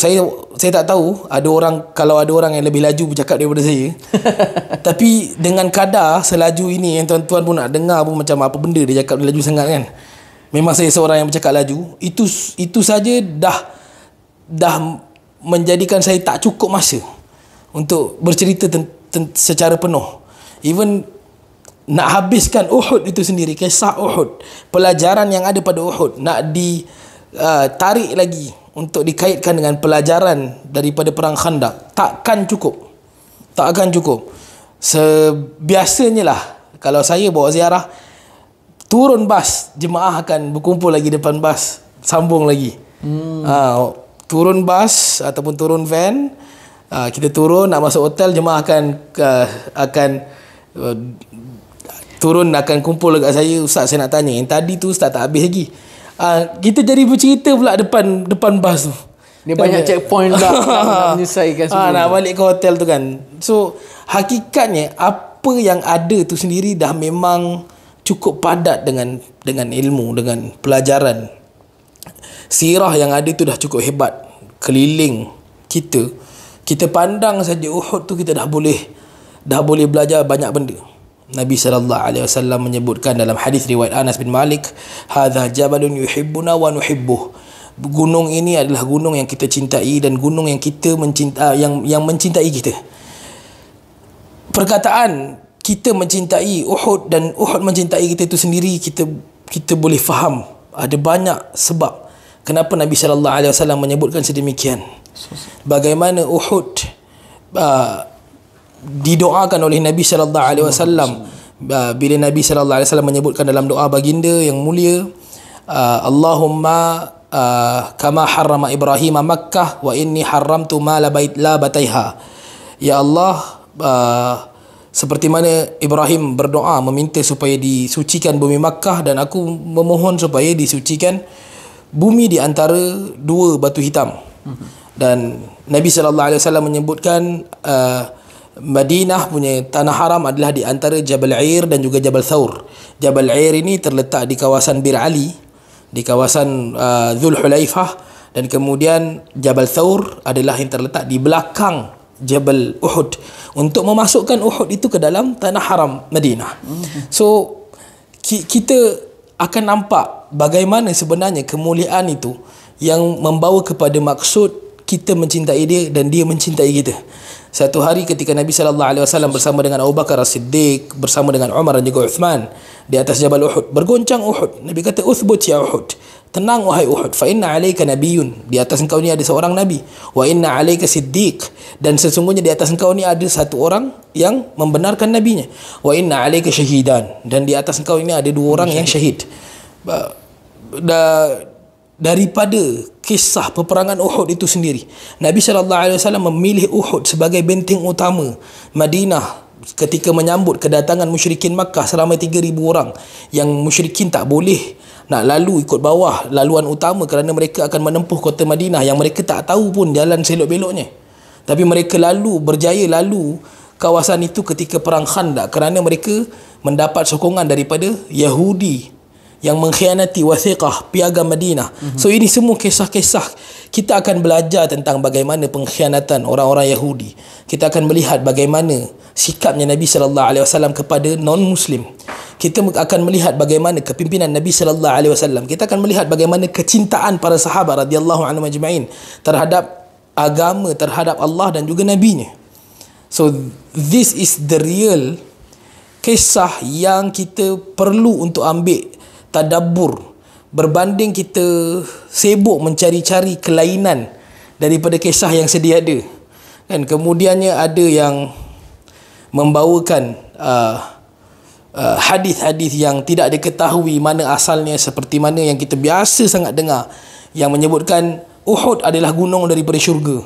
B: Saya tak tahu ada orang, kalau ada orang yang lebih laju bercakap daripada saya. Tapi dengan kadar selaju ini, yang tuan-tuan pun nak dengar pun macam apa benda dia cakap, dia laju sangat kan. Memang saya seorang yang bercakap laju. Itu saja dah menjadikan saya tak cukup masa untuk bercerita secara penuh. Even nak habiskan Uhud itu sendiri, kisah Uhud, pelajaran yang ada pada Uhud, nak ditarik lagi untuk dikaitkan dengan pelajaran daripada perang Khandaq, takkan cukup. Biasanya lah, kalau saya bawa ziarah, turun bas, jemaah akan berkumpul lagi depan bas, sambung lagi. Turun bas ataupun turun van, kita turun nak masuk hotel, jemaah akan turun, akan kumpul dekat saya. Ustaz, saya nak tanya, yang tadi tu Ustaz tak habis lagi. Kita jadi bercerita pula depan bas tu.
A: Dia banyak checkpoint lah nak menyelesaikan semua.
B: Nak balik ke hotel tu kan. So hakikatnya apa yang ada tu sendiri dah memang cukup padat dengan ilmu, dengan pelajaran. Sirah yang ada tu dah cukup hebat. Keliling kita pandang saja Uhud tu, kita dah boleh belajar banyak benda. Nabi SAW menyebutkan dalam hadis riwayat Anas bin Malik, hadza jabalun yuhibbuna wa nuhibbuh. Gunung ini adalah gunung yang kita cintai dan gunung yang kita mencintai, yang mencintai kita. Perkataan kita mencintai Uhud dan Uhud mencintai kita itu sendiri, kita boleh faham ada banyak sebab kenapa Nabi sallallahu alaihi wasallam menyebutkan sedemikian. Bagaimana Uhud didoakan oleh Nabi sallallahu alaihi wasallam bila Nabi sallallahu alaihi wasallam menyebutkan dalam doa baginda yang mulia, Allahumma kama harrama Ibrahim Makkah wa inni haramtu ma la bataiha. Ya Allah, seperti mana Ibrahim berdoa meminta supaya disucikan bumi Makkah, dan aku memohon supaya disucikan bumi di antara dua batu hitam. Dan Nabi sallallahu alaihi wasallam menyebutkan Madinah punya tanah haram adalah di antara Jabal Air dan juga Jabal Thawr. Jabal Air ini terletak di kawasan Bir Ali, di kawasan Dhul Hulaifah, dan kemudian Jabal Thawr adalah yang terletak di belakang Jabal Uhud, untuk memasukkan Uhud itu ke dalam tanah haram Madinah. So kita akan nampak bagaimana sebenarnya kemuliaan itu yang membawa kepada maksud kita mencintai dia dan dia mencintai kita. Satu hari ketika Nabi sallallahu alaihi wasallam bersama dengan Abu Bakar As-Siddiq, bersama dengan Umar dan juga Uthman di atas Jabal Uhud, bergoncang Uhud. Nabi kata, "Uthbut ya Uhud." Tenang wahai Uhud, fa inna alayka nabiyyun, di atas engkau ni ada seorang nabi, wa inna alayka siddiq, dan sesungguhnya di atas engkau ni ada satu orang yang membenarkan nabinya, wa inna alayka syahidan, dan di atas engkau ini ada dua orang yang syahid. Daripada kisah peperangan Uhud itu sendiri, Nabi SAW memilih Uhud sebagai benteng utama Madinah ketika menyambut kedatangan musyrikin Makkah selama 3,000 orang, yang musyrikin tak boleh nak lalu ikut bawah laluan utama kerana mereka akan menempuh kota Madinah yang mereka tak tahu pun jalan selok-beloknya. Tapi mereka berjaya lalu kawasan itu ketika perang Khandaq kerana mereka mendapat sokongan daripada Yahudi yang mengkhianati wathiqah piagam Madinah. So ini semua kisah-kisah. Kita akan belajar tentang bagaimana pengkhianatan orang-orang Yahudi. Kita akan melihat bagaimana sikapnya Nabi sallallahu alaihi wasallam kepada non-muslim. Kita akan melihat bagaimana kepimpinan Nabi sallallahu alaihi wasallam. Kita akan melihat bagaimana kecintaan para sahabat radhiyallahu anhum ajma'in terhadap agama, terhadap Allah dan juga nabinya. So this is the real kisah yang kita perlu untuk ambil tadabbur, berbanding kita sibuk mencari-cari kelainan daripada kisah yang sedia ada. Kan kemudiannya ada yang membawakan hadis-hadis yang tidak diketahui mana asalnya, seperti mana yang kita biasa sangat dengar, yang menyebutkan Uhud adalah gunung daripada syurga.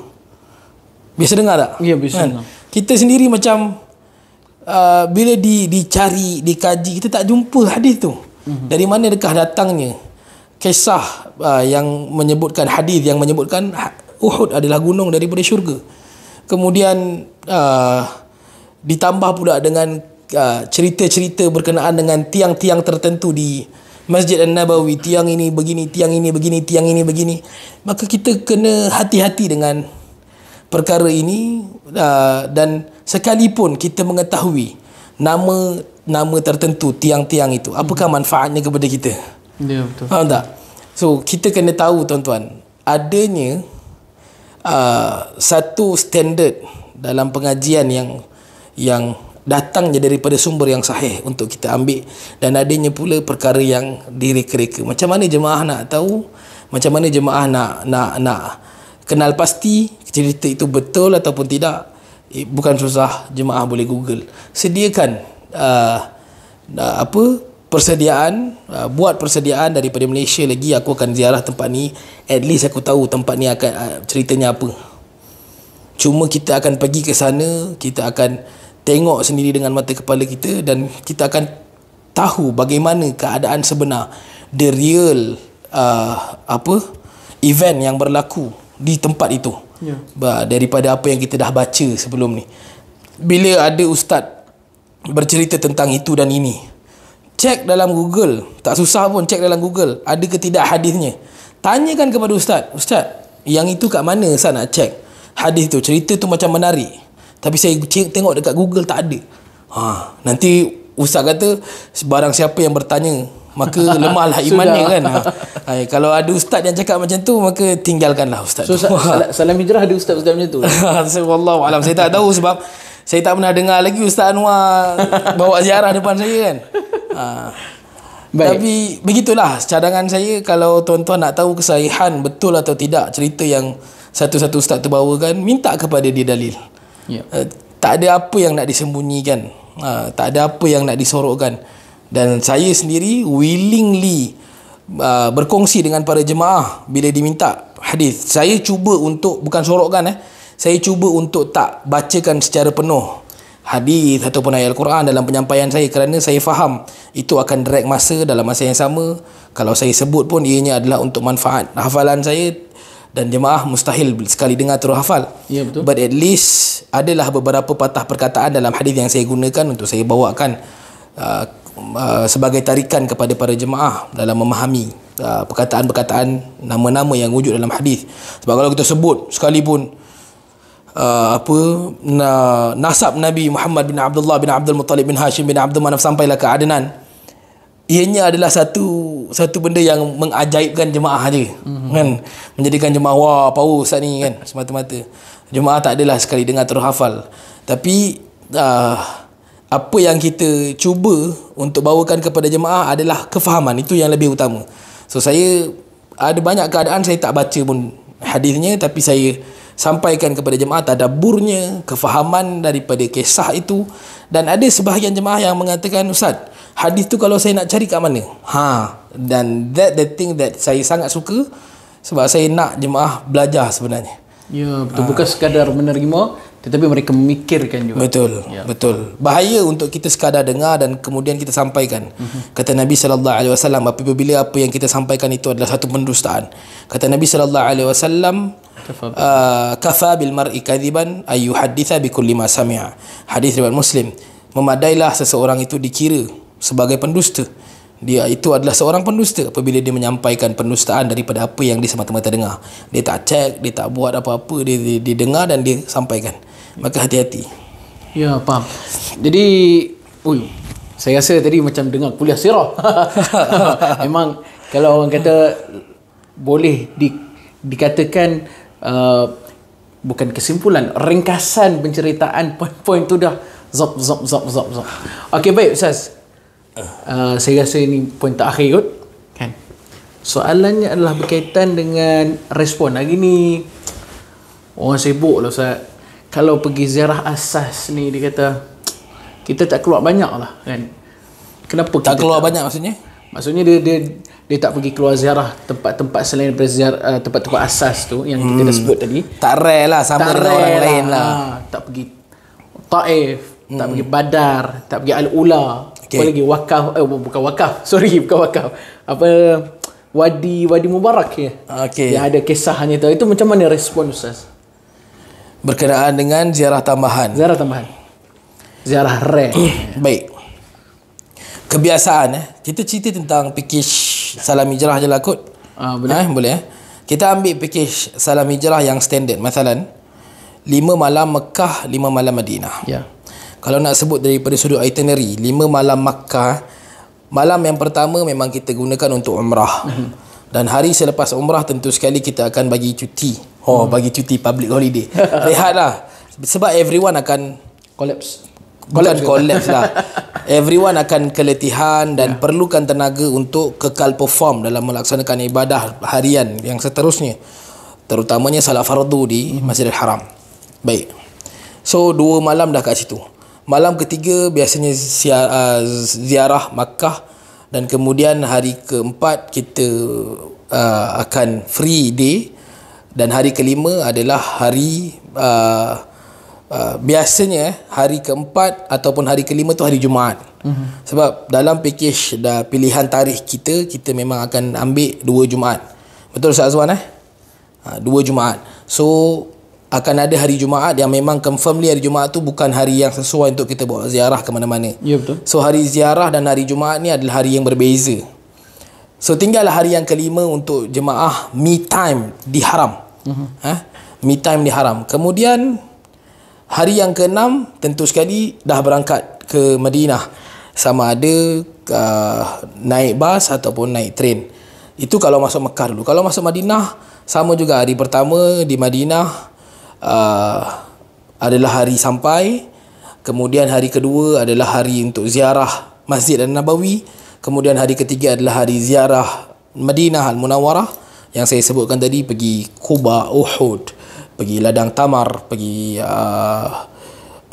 B: Biasa dengar tak?
A: Ya, biasa.
B: Kan? Kita sendiri macam bila dicari, dikaji, kita tak jumpa hadis tu. Dari mana dekah datangnya kisah yang menyebutkan, hadis yang menyebutkan Uhud adalah gunung daripada syurga. Kemudian ditambah pula dengan cerita-cerita berkenaan dengan tiang-tiang tertentu di Masjid An-Nabawi, tiang ini begini, tiang ini begini, tiang ini begini. Maka kita kena hati-hati dengan perkara ini, dan sekalipun kita mengetahui nama tertentu tiang-tiang itu, apakah manfaatnya kepada kita?
A: Ya, betul.
B: Faham tak? So kita kena tahu tuan-tuan, adanya satu standard dalam pengajian yang datangnya daripada sumber yang sahih untuk kita ambil, dan adanya pula perkara yang direka-reka. Macam mana jemaah nak tahu, macam mana jemaah nak kenal pasti cerita itu betul ataupun tidak? Bukan susah, jemaah boleh Google. Sediakan persediaan, buat persediaan daripada Malaysia lagi. Aku akan ziarah tempat ni, at least aku tahu tempat ni akan ceritanya apa. Cuma kita akan pergi ke sana, kita akan tengok sendiri dengan mata kepala kita, dan kita akan tahu bagaimana keadaan sebenar, the real event yang berlaku di tempat itu. Daripada apa yang kita dah baca sebelum ni. Bila ada ustaz bercerita tentang itu dan ini, cek dalam Google. Tak susah pun, cek dalam Google ada ke tidak hadisnya. Tanyakan kepada ustaz, yang itu kat mana Ustaz nak cek hadis tu, cerita tu macam menarik, tapi saya tengok dekat Google tak ada. Nanti ustaz kata barang siapa yang bertanya maka lemahlah imannya kan. Kalau ada ustaz yang cakap macam tu, maka tinggalkanlah ustaz.
A: So Salam Hijrah ada ustaz macam tu?
B: Wallahu alam, saya tak tahu sebab saya tak pernah dengar lagi Ustaz Anwar bawa ziarah depan saya kan.
A: Baik.
B: Tapi begitulah cadangan saya. Kalau tuan-tuan nak tahu kesahihan betul atau tidak cerita yang satu-satu ustaz tu bawakan, minta kepada dia dalil.
A: Ya.
B: Tak ada apa yang nak disembunyikan, tak ada apa yang nak disorokkan. Dan saya sendiri willingly berkongsi dengan para jemaah bila diminta hadis. Saya cuba untuk, bukan sorokkan, saya cuba untuk tak bacakan secara penuh hadis ataupun ayat Al-Quran dalam penyampaian saya, kerana saya faham itu akan drag masa. Dalam masa yang sama, kalau saya sebut pun ianya adalah untuk manfaat hafalan saya, dan jemaah mustahil sekali dengar terus hafal.
A: Ya, betul.
B: But at least adalah beberapa patah perkataan dalam hadis yang saya gunakan untuk saya bawakan sebagai tarikan kepada para jemaah dalam memahami perkataan-perkataan, nama-nama yang wujud dalam hadis. Sebab kalau kita sebut sekalipun nasab Nabi Muhammad bin Abdullah bin Abdul Muttalib bin Hashim bin Abdul Manaf sampailah ke Adnan, ianya adalah satu benda yang mengajaibkan jemaah aja, kan, menjadikan jemaah wah power ustaz ni, kan, semata-mata. Jemaah tak adalah sekali dengar terus hafal, tapi apa yang kita cuba untuk bawakan kepada jemaah adalah kefahaman. Itu yang lebih utama. So saya ada banyak keadaan saya tak baca pun hadisnya, tapi saya sampaikan kepada jemaah tadabburnya, kefahaman daripada kisah itu. Dan ada sebahagian jemaah yang mengatakan, ustaz, hadis tu kalau saya nak cari kat mana? Dan the thing that saya sangat suka, sebab saya nak jemaah belajar sebenarnya.
A: Ya, betul. Bukan sekadar menerima, tetapi mereka memikirkan juga.
B: Betul, ya. Betul. Bahaya untuk kita sekadar dengar dan kemudian kita sampaikan. Kata Nabi SAW, apabila apa yang kita sampaikan itu adalah satu pendustaan. Kata Nabi SAW, kafa bil mar'i kadhiban ay yuhadditha bi kulli ma sami'a. Hadis riwayat Muslim. Memadailah seseorang itu dikira sebagai pendusta. Dia itu adalah seorang pendusta apabila dia menyampaikan pendustaan daripada apa yang dia semata-mata dengar. Dia tak cek, dia tak buat apa-apa, dia dengar dan dia sampaikan. Maka hati-hati.
A: Ya, faham. Jadi, saya rasa tadi macam dengar kuliah sirah. Memang kalau orang kata boleh dikatakan bukan kesimpulan, ringkasan penceritaan poin-poin tu dah zap. Okey, baik Ustaz. Saya rasa ini poin terakhir kot, kan. Soalannya adalah berkaitan dengan respon. Hari ni orang sibuk lah Ustaz. Kalau pergi ziarah asas ni, dia kata kita tak keluar banyak lah, kan. Kenapa
B: tak keluar banyak maksudnya?
A: Maksudnya dia tak pergi keluar ziarah tempat-tempat selain daripada ziarah, tempat-tempat asas tu yang kita dah sebut tadi.
B: Tak rare lah sama dengan orang lain lah.
A: Tak pergi Taif, tak pergi Badar, tak pergi Al-Ula. Apa lagi? Wakaf, bukan wakaf. Bukan wakaf. Apa, Wadi Mubarak ya. Yang ada kisahnya tu. Itu macam mana respon Ustaz?
B: Berkenaan dengan ziarah tambahan. Ziarah rare. Baik. Kebiasaan kita cerita tentang pakej salam hijrah je lah kot.
A: Boleh.
B: Boleh. Kita ambil pakej salam hijrah yang standard. Masalan 5 malam Mekah, 5 malam Madinah.
A: Ya.
B: Kalau nak sebut daripada sudut itinerary, 5 malam Makkah, malam yang pertama memang kita gunakan untuk umrah. Dan hari selepas umrah tentu sekali kita akan bagi cuti. Bagi cuti public holiday. Rehatlah. Sebab everyone akan
A: collapse
B: lah. Everyone akan keletihan dan perlukan tenaga untuk kekal perform dalam melaksanakan ibadah harian yang seterusnya. Terutamanya salat fardu di Masjidil Haram. Baik. So 2 malam dah kat situ. Malam ketiga biasanya ziarah Makkah, dan kemudian hari keempat kita akan free day, dan hari kelima adalah hari biasanya hari keempat ataupun hari kelima tu hari Jumaat. Sebab dalam pakej pilihan tarikh kita memang akan ambil 2 Jumaat. Betul Ustaz Azwan 2 Jumaat. So akan ada hari Jumaat yang memang confirmly hari Jumaat tu bukan hari yang sesuai untuk kita bawa ziarah ke mana-mana.
A: Ya, betul.
B: So hari ziarah dan hari Jumaat ni adalah hari yang berbeza. So tinggallah hari yang kelima untuk jemaah me time di haram. Me time di haram. Kemudian hari yang keenam tentu sekali dah berangkat ke Madinah, sama ada naik bas ataupun naik train. Itu kalau masuk Mekah dulu. Kalau masuk Madinah sama juga, hari pertama di Madinah adalah hari sampai. Kemudian hari kedua adalah hari untuk ziarah Masjid An-Nabawi. Kemudian hari ketiga adalah hari ziarah Madinah Al-Munawwarah yang saya sebutkan tadi, pergi Quba, Uhud, pergi Ladang Tamar, pergi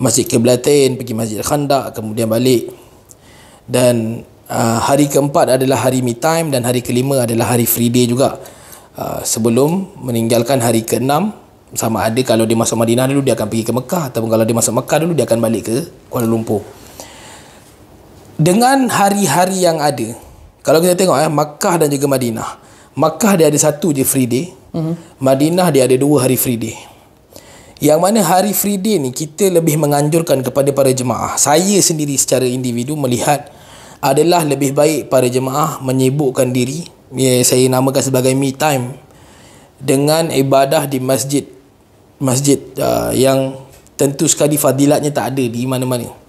B: Masjid Qiblatain, pergi Masjid Khandaq, kemudian balik. Dan hari keempat adalah hari me time, dan hari kelima adalah hari free day juga, sebelum meninggalkan hari keenam. Sama ada kalau dia masuk Madinah dulu dia akan pergi ke Mekah, ataupun kalau dia masuk Mekah dulu dia akan balik ke Kuala Lumpur. Dengan hari-hari yang ada, kalau kita tengok Makkah dan juga Madinah, Makkah dia ada satu je free day, Madinah dia ada 2 hari free day. Yang mana hari free day ni kita lebih menganjurkan kepada para jemaah. Saya sendiri secara individu melihat adalah lebih baik para jemaah menyibukkan diri, saya namakan sebagai me time, dengan ibadah di masjid yang tentu sekali fadilatnya tak ada di mana-mana.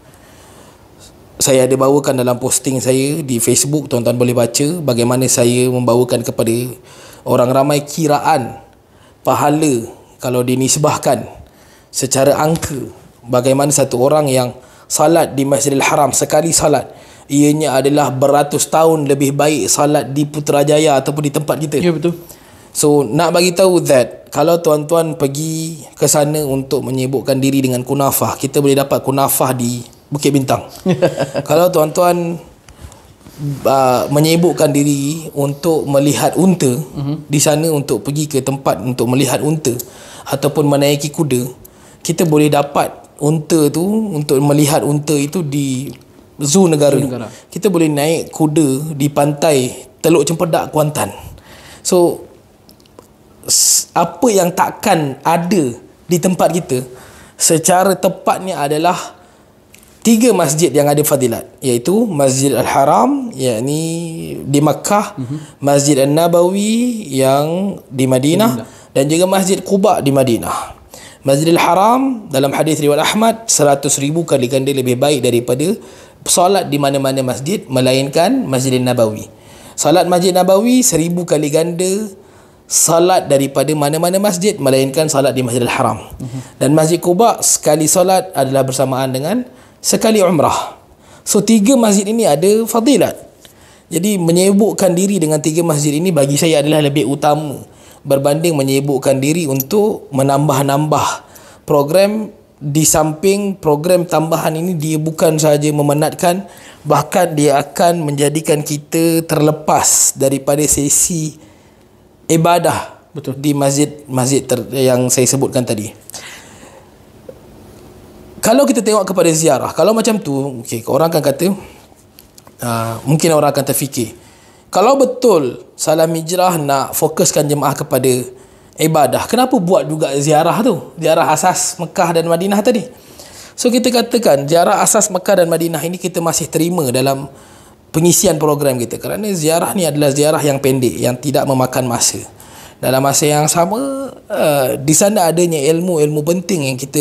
B: Saya ada bawakan dalam posting saya di Facebook, tuan-tuan boleh baca bagaimana saya membawakan kepada orang ramai kiraan pahala kalau dinisbahkan secara angka, bagaimana satu orang yang salat di Masjidil Haram sekali salat, ianya adalah beratus tahun lebih baik salat di Putrajaya ataupun di tempat kita.
A: Ya, betul.
B: So nak bagi tahu that kalau tuan-tuan pergi ke sana untuk menyibukkan diri dengan kunafah, kita boleh dapat kunafah di Bukit Bintang. Kalau tuan-tuan menyibukkan diri untuk melihat unta, di sana untuk pergi ke tempat untuk melihat unta ataupun menaiki kuda, kita boleh dapat unta tu, untuk melihat unta itu di Zoo Negara. Kita boleh naik kuda di pantai Teluk Cempedak, Kuantan. So apa yang takkan ada di tempat kita secara tepatnya adalah 3 masjid yang ada fadilat, iaitu Masjid Al-Haram yakni di Makkah, Masjid An-Nabawi yang di Madinah, dan juga Masjid Quba di Madinah. Masjidil Haram dalam hadis riwayat Ahmad 100,000 kali ganda lebih baik daripada solat di mana-mana masjid melainkan Masjidil Nabawi. Solat Masjid Nabawi 1000 kali ganda salat daripada mana-mana masjid melainkan salat di Masjidil Haram. Dan Masjid Quba sekali salat adalah bersamaan dengan sekali umrah. So 3 masjid ini ada fadilat. Jadi menyibukkan diri dengan 3 masjid ini bagi saya adalah lebih utama berbanding menyibukkan diri untuk menambah-nambah program. Di samping program tambahan ini, dia bukan sahaja memenatkan, bahkan dia akan menjadikan kita terlepas daripada sesi ibadah.
A: Betul.
B: Di masjid yang saya sebutkan tadi. Kalau kita tengok kepada ziarah, kalau macam tu, orang akan kata, mungkin orang akan terfikir, kalau betul Salam Hijrah nak fokuskan jemaah kepada ibadah, kenapa buat juga ziarah tu, ziarah asas Mekah dan Madinah tadi? So kita katakan ziarah asas Mekah dan Madinah ini kita masih terima dalam pengisian program kita, kerana ziarah ni adalah ziarah yang pendek, yang tidak memakan masa. Dalam masa yang sama, di sana adanya ilmu-ilmu penting yang kita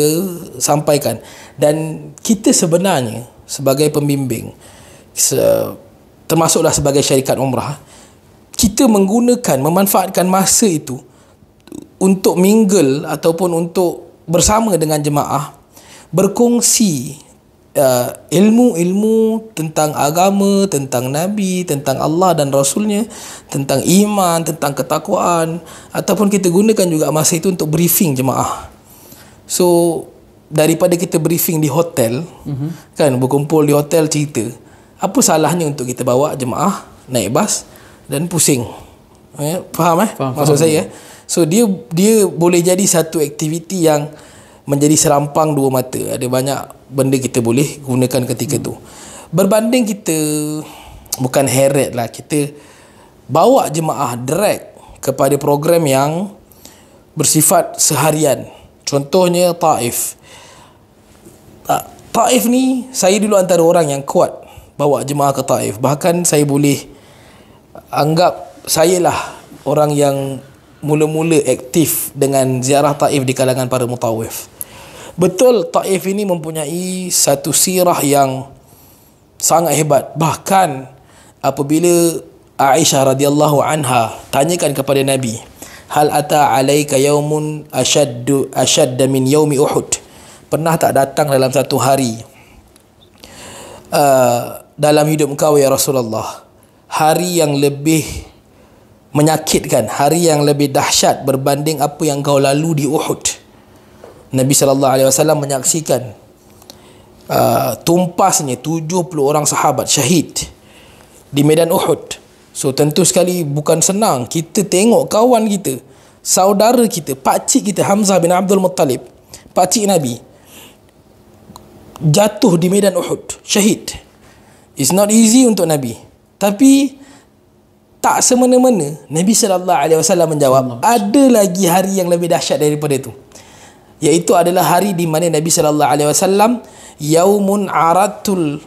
B: sampaikan. Dan kita sebenarnya sebagai pembimbing, termasuklah sebagai syarikat umrah, kita memanfaatkan masa itu untuk mingle ataupun untuk bersama dengan jemaah, berkongsi ilmu-ilmu tentang agama, tentang Nabi, tentang Allah dan Rasulnya, tentang iman, tentang ketakwaan, ataupun kita gunakan juga masa itu untuk briefing jemaah. So daripada kita briefing di hotel, kan, berkumpul di hotel cerita, apa salahnya untuk kita bawa jemaah naik bas dan pusing? Faham maksud saya? So dia boleh jadi satu aktiviti yang menjadi serampang 2 mata. Ada banyak benda kita boleh gunakan ketika tu. Berbanding kita bukan heret lah, kita bawa jemaah direct kepada program yang bersifat seharian. Contohnya Taif. Taif ni saya dulu antara orang yang kuat bawa jemaah ke Taif. Bahkan saya boleh anggap saya lah orang yang mula-mula aktif dengan ziarah Taif di kalangan para mutawif. Betul, Taif ini mempunyai satu sirah yang sangat hebat. Bahkan apabila Aisyah radhiyallahu anha tanyakan kepada Nabi, hal ata alaika yaumun ashadda min yaumi Uhud, pernah tak datang dalam satu hari dalam hidup engkau ya Rasulullah hari yang lebih menyakitkan, hari yang lebih dahsyat berbanding apa yang kau lalu di Uhud. Nabi SAW menyaksikan tumpasnya 70 orang sahabat syahid di medan Uhud. So tentu sekali bukan senang kita tengok kawan kita, saudara kita, pakcik kita Hamzah bin Abdul Muttalib, pakcik Nabi, jatuh di medan Uhud, syahid. It's not easy untuk Nabi. Tapi tak semena-mena Nabi SAW menjawab, ada lagi hari yang lebih dahsyat daripada itu, iaitu adalah hari di mana Nabi SAW yaumun aratu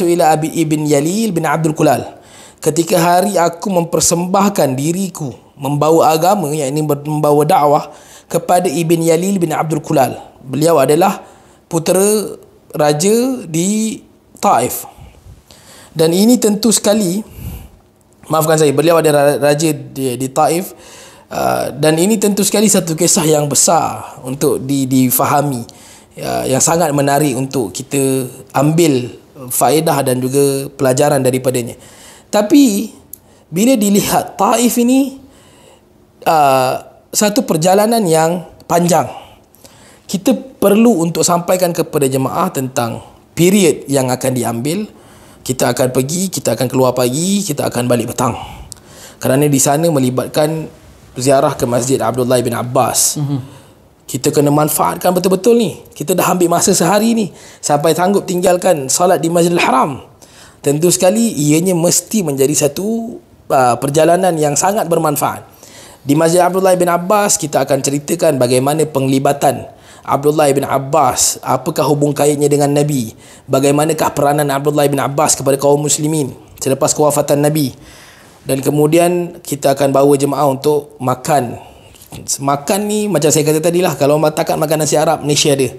B: ila Abi ibn Yalil bin Abdul Kulal, ketika hari aku mempersembahkan diriku membawa agama, yakni membawa dakwah kepada Ibn Yalil bin Abdul Kulal. Beliau adalah putera raja di Taif. Dan ini tentu sekali, maafkan saya, beliau adalah raja di Taif. Dan ini tentu sekali satu kisah yang besar untuk difahami, yang sangat menarik untuk kita ambil faedah dan juga pelajaran daripadanya. Tapi bila dilihat Taif ini satu perjalanan yang panjang, kita perlu untuk sampaikan kepada jemaah tentang period yang akan diambil. Kita akan pergi, kita akan keluar pagi, kita akan balik petang. Kerana di sana melibatkan ziarah ke Masjid Abdullah bin Abbas. Kita kena manfaatkan betul-betul ni. Kita dah ambil masa sehari ni sampai sanggup tinggalkan salat di Masjidil Haram. Tentu sekali ianya mesti menjadi satu perjalanan yang sangat bermanfaat. Di Masjid Abdullah bin Abbas kita akan ceritakan bagaimana penglibatan Abdullah bin Abbas, apakah hubung kaitnya dengan Nabi, bagaimanakah peranan Abdullah bin Abbas kepada kaum muslimin selepas kewafatan Nabi. Dan kemudian kita akan bawa jemaah untuk makan. Makan ni macam saya kata tadi lah, kalau takat makan nasi Arab Malaysia ada.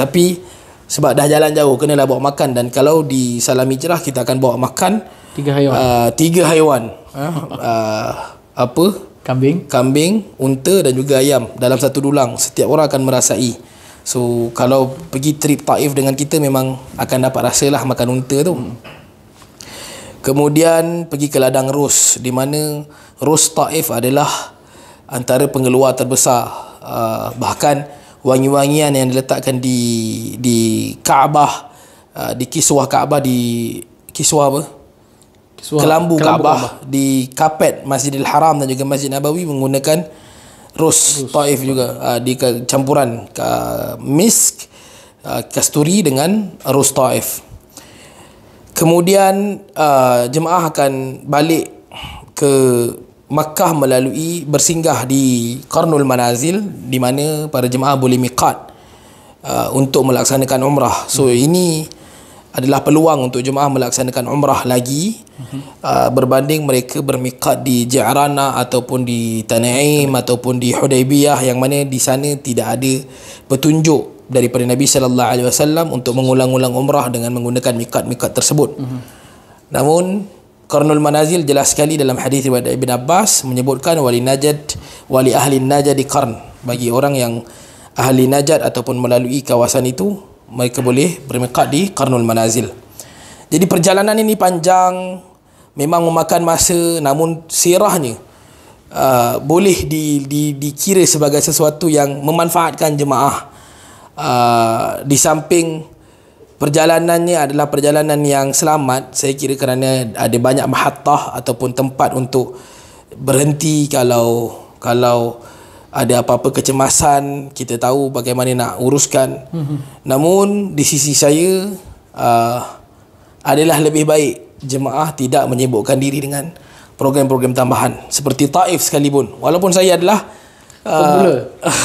B: Tapi sebab dah jalan jauh, kenalah bawa makan. Dan kalau di Salam Hijrah kita akan bawa makan
A: 3 haiwan.
B: 3 haiwan. Kambing, unta dan juga ayam dalam satu dulang. Setiap orang akan merasai. So kalau pergi trip Taif dengan kita, memang akan dapat rasalah makan unta tu. Kemudian pergi ke ladang Rus, di mana Rus Taif adalah antara pengeluar terbesar. Bahkan wangi-wangian yang diletakkan di Kaabah, di kiswah Kaabah, di kiswah apa? Kelambu Kaabah, di kapet Masjidil Haram dan juga Masjid Nabawi menggunakan Rus Taif juga, di campuran misk, kasturi dengan Rus Taif. Kemudian jemaah akan balik ke Makkah melalui bersinggah di Qarnul Manazil, di mana para jemaah boleh miqat untuk melaksanakan umrah. So ini adalah peluang untuk jemaah melaksanakan umrah lagi, berbanding mereka bermiqat di Ji'rana ataupun di Tan'im ataupun di Hudaybiyah, yang mana di sana tidak ada petunjuk daripada Nabi SAW untuk mengulang-ulang umrah dengan menggunakan miqat-miqat tersebut. Namun Qarnul Manazil jelas sekali dalam hadis riwayat Ibn Abbas menyebutkan wali ahli Najd di Qarn, bagi orang yang ahli Najd ataupun melalui kawasan itu, mereka boleh bermiqat di Qarnul Manazil. Jadi perjalanan ini panjang, memang memakan masa, namun sirahnya boleh dikira sebagai sesuatu yang memanfaatkan jemaah. Di samping perjalanannya adalah perjalanan yang selamat, saya kira, kerana ada banyak mahattah ataupun tempat untuk berhenti kalau ada apa-apa kecemasan, kita tahu bagaimana nak uruskan. Namun di sisi saya adalah lebih baik jemaah tidak menyibukkan diri dengan program-program tambahan seperti Taif sekalipun. Walaupun saya adalah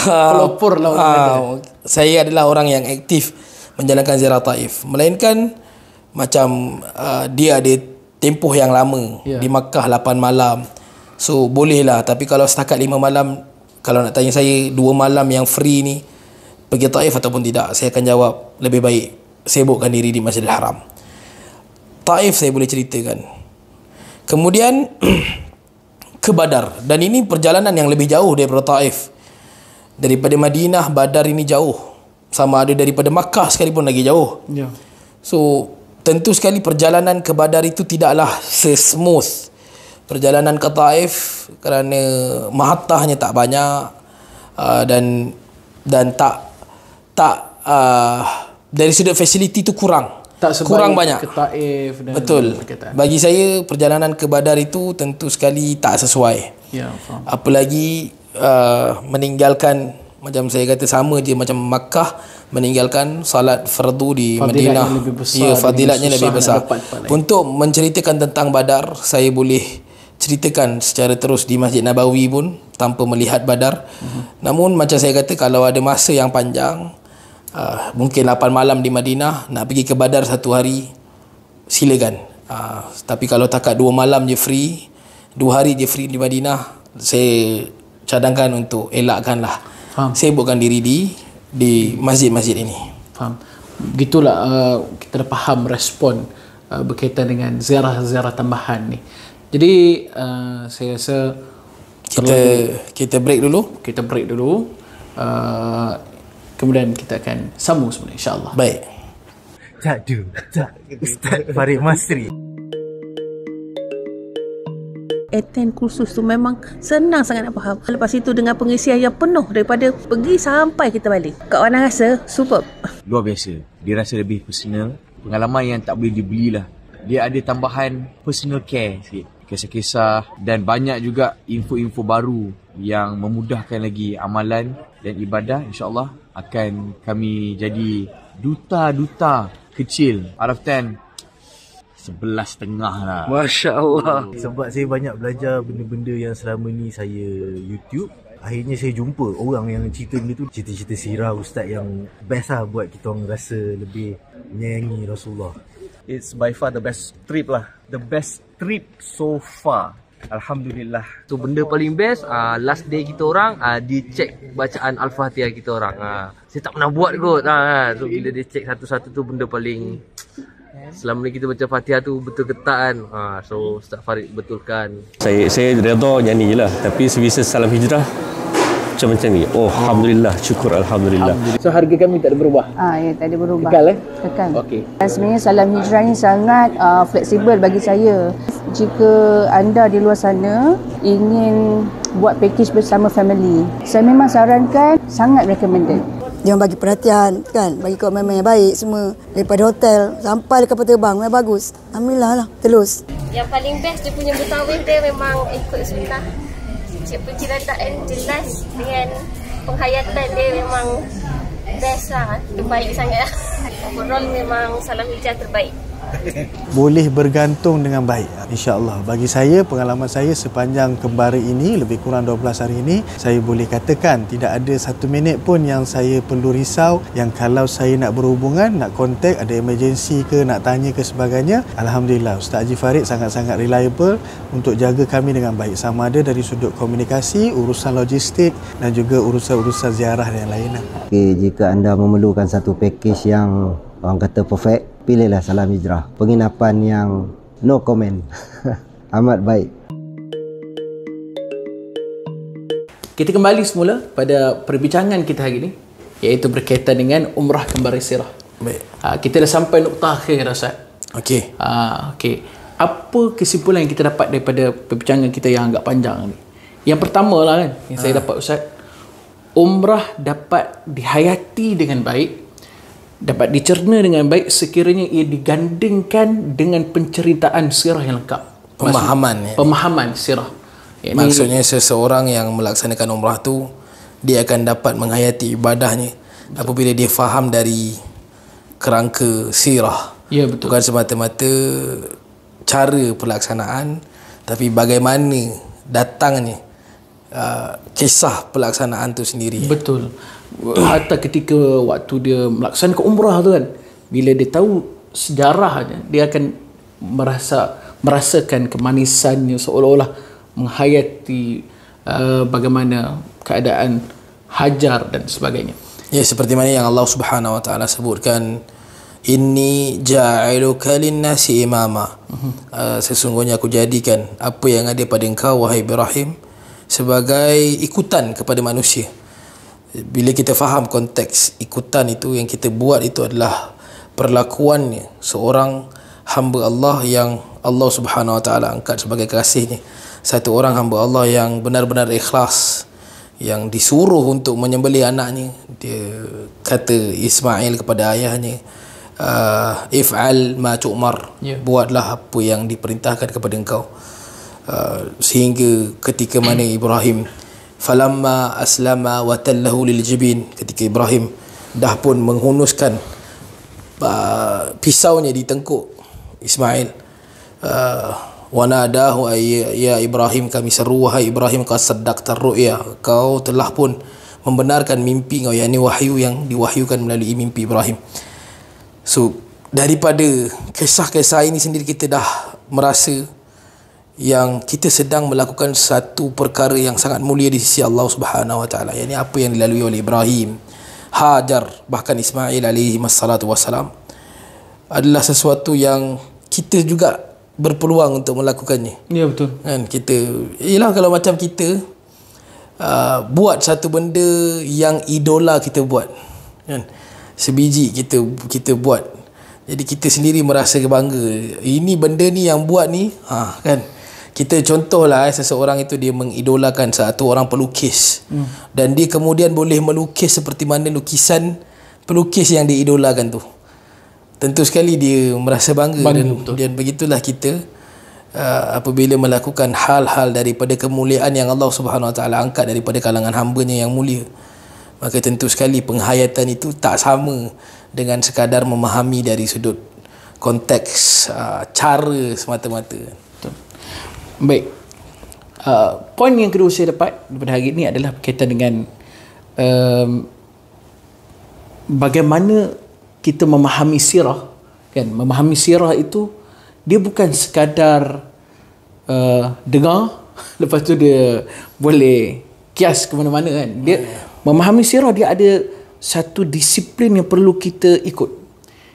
A: pelopor lah orang kata.
B: Saya adalah orang yang aktif menjalankan ziarah Taif, melainkan macam dia ada tempoh yang lama, di Makkah 8 malam. So bolehlah, tapi kalau setakat 5 malam, kalau nak tanya saya 2 malam yang free ni pergi Taif ataupun tidak, saya akan jawab lebih baik sibukkan diri di Masjidil Haram. Taif saya boleh ceritakan. Kemudian ke Badar, dan ini perjalanan yang lebih jauh daripada Taif. Daripada Madinah, Badar ini jauh, sama ada daripada Makkah sekalipun lagi jauh. So tentu sekali perjalanan ke Badar itu tidaklah sesmooth perjalanan ke Taif, kerana mahattahnya tak banyak, dan dari sudut fasiliti tu kurang banyak
A: ke Taif dan
B: betul. Bagi saya perjalanan ke Badar itu tentu sekali tak sesuai.
A: Ya, faham.
B: Apalagi meninggalkan, macam saya kata, sama je macam Makkah, meninggalkan salat fardu di Madinah. Fadilatnya lebih besar. Untuk menceritakan tentang Badar, saya boleh ceritakan secara terus di Masjid Nabawi pun tanpa melihat Badar. Namun macam saya kata, kalau ada masa yang panjang, mungkin 8 malam di Madinah, nak pergi ke Badar 1 hari, silakan. Tapi kalau takat 2 malam je free, 2 hari je free di Madinah, saya cadangkan untuk elakkanlah.
A: Faham.
B: Sibukkan diri di masjid-masjid ini.
A: Faham. Gitulah kita dah faham respon berkaitan dengan ziarah-ziarah tambahan ni. Jadi saya rasa kita break dulu. Kita break dulu. Kemudian kita akan sambung semula, insya-Allah.
B: Baik.
C: Ustaz Farid Masri.
D: Attend kursus tu memang senang sangat nak faham. Lepas itu dengan pengisian yang penuh daripada pergi sampai kita balik. Kak Wana rasa superb.
C: Luar biasa. Dia rasa lebih personal. Pengalaman yang tak boleh dibeli lah. Dia ada tambahan personal care sikit. Kisah-kisah dan banyak juga info-info baru yang memudahkan lagi amalan dan ibadah. InsyaAllah akan kami jadi duta-duta kecil. Out of 10, 11.5 lah.
E: Masya Allah.
F: Sebab saya banyak belajar benda-benda yang selama ni saya YouTube, akhirnya saya jumpa orang yang cerita benda tu, cerita-cerita sirah ustaz yang best lah buat kita orang rasa lebih menyayangi Rasulullah.
E: It's by far the best trip lah. The best trip so far. Alhamdulillah.
G: So benda paling best last day kita orang dicek bacaan Al-Fatihah kita orang. Saya tak pernah buat kot. So bila dia cek satu-satu tu benda paling, selama ni kita baca Fatihah tu betul ketat kan. So Ustaz Farid betulkan.
H: Saya redha nyanyi je lah. Tapi services Salam Hijrah macam ni. Oh, Alhamdulillah, syukur Alhamdulillah.
A: So harga kami tak ada berubah?
I: Ya, tak ada berubah.
A: Kekal
I: Kekal.
A: Okey.
I: Sebenarnya Salam Hijrah ni sangat fleksibel bagi saya. Jika anda di luar sana ingin buat package bersama family, saya memang sarankan, sangat recommended.
J: Dia bagi perhatian kan, bagi komitmen yang baik semua, daripada hotel sampai ke kapal terbang, memang bagus. Alhamdulillah lah, terus.
K: Yang paling best dia punya bertawif dia memang ikut sunnah. Penceritaan jelas dengan penghayatan dia memang best lah. Terbaik sangat lah. Overall memang Salam Hijrah terbaik.
F: Boleh bergantung dengan baik, insya-Allah. Bagi saya, pengalaman saya sepanjang kembara ini, lebih kurang 12 hari ini, saya boleh katakan tidak ada 1 minit pun yang saya perlu risau, yang kalau saya nak berhubungan, nak kontak, ada emergency ke, nak tanya ke sebagainya, Alhamdulillah Ustaz Haji Farid sangat-sangat reliable untuk jaga kami dengan baik, sama ada dari sudut komunikasi, urusan logistik dan juga urusan-urusan ziarah dan lain-lain.
L: Jika anda memerlukan satu package yang orang kata perfect, pilihlah Salam Hijrah. Penginapan yang no comment. Amat baik.
A: Kita kembali semula pada perbincangan kita hari ini, iaitu berkaitan dengan umrah kembali sirah.
B: Baik.
A: Kita dah sampai nukta akhir dah, Ustaz.
B: Okey.
A: Okey. Apa kesimpulan yang kita dapat daripada perbincangan kita yang agak panjang ni? Yang pertama lah kan, yang saya dapat, Ustaz, umrah dapat dihayati dengan baik, dapat dicerna dengan baik sekiranya ia digandingkan dengan penceritaan sirah yang lengkap. Pemahaman sirah.
B: Maksudnya seseorang yang melaksanakan umrah tu, dia akan dapat menghayati ibadahnya apabila dia faham dari kerangka sirah.
A: Ya, betul.
B: Bukan semata-mata cara pelaksanaan, tapi bagaimana datangnya kisah pelaksanaan tu sendiri.
A: Betul. Hatta ketika waktu dia melaksanakan umrah tu kan, bila dia tahu sejarahnya, dia akan merasakan kemanisannya, seolah-olah menghayati bagaimana keadaan hajar dan sebagainya.
B: Ya, seperti mana yang Allah Subhanahu Wa Taala sebutkan, inni ja'iluka lin-nasi imama. Sesungguhnya aku jadikan apa yang ada pada engkau wahai Ibrahim sebagai ikutan kepada manusia. Bila kita faham konteks ikutan itu, yang kita buat itu adalah perlakuannya seorang hamba Allah yang Allah Subhanahu Wa Taala angkat sebagai kekasihnya. Satu orang hamba Allah yang benar-benar ikhlas, yang disuruh untuk menyembelih anaknya. Dia kata Ismail kepada ayahnya, if'al ma tu'mar, buatlah apa yang diperintahkan kepada engkau. Sehingga ketika mana Ibrahim, falamma aslama wa tallahu lil jibin, ketika Ibrahim dah pun menghunuskan pisaunya di tengkuk Ismail, wa nadahu ya Ibrahim, kami seru wahai Ibrahim, qad saddaqta ru'ya, kau telah pun membenarkan mimpi kau, yakni wahyu yang diwahyukan melalui mimpi Ibrahim. So daripada kisah-kisah ini sendiri kita dah merasa yang kita sedang melakukan satu perkara yang sangat mulia di sisi Allah Subhanahu Wa Taala, yakni apa yang dilalui oleh Ibrahim, Hajar, bahkan Ismail alaihi wassalatu wassalam adalah sesuatu yang kita juga berpeluang untuk melakukannya.
A: Ya, betul.
B: Kan kita, ialah kalau macam kita buat satu benda yang idola kita buat, kan, sebiji kita buat, jadi kita sendiri merasa bangga, ini benda ni yang buat ni, kan. Kita contohlah seseorang itu dia mengidolakan satu orang pelukis, dan dia kemudian boleh melukis seperti mana lukisan pelukis yang diidolakan tu. Tentu sekali dia merasa bangga, dan begitulah kita apabila melakukan hal-hal daripada kemuliaan yang Allah Subhanahu Wa Taala angkat daripada kalangan hamba-Nya yang mulia, maka tentu sekali penghayatan itu tak sama dengan sekadar memahami dari sudut konteks cara semata-mata.
A: Baik. Poin yang kedua saya dapat daripada hari ini adalah berkaitan dengan bagaimana kita memahami sirah, kan. Memahami sirah itu dia bukan sekadar dengar lepas tu dia boleh kias ke mana-mana, kan. Dia memahami sirah, dia ada satu disiplin yang perlu kita ikut.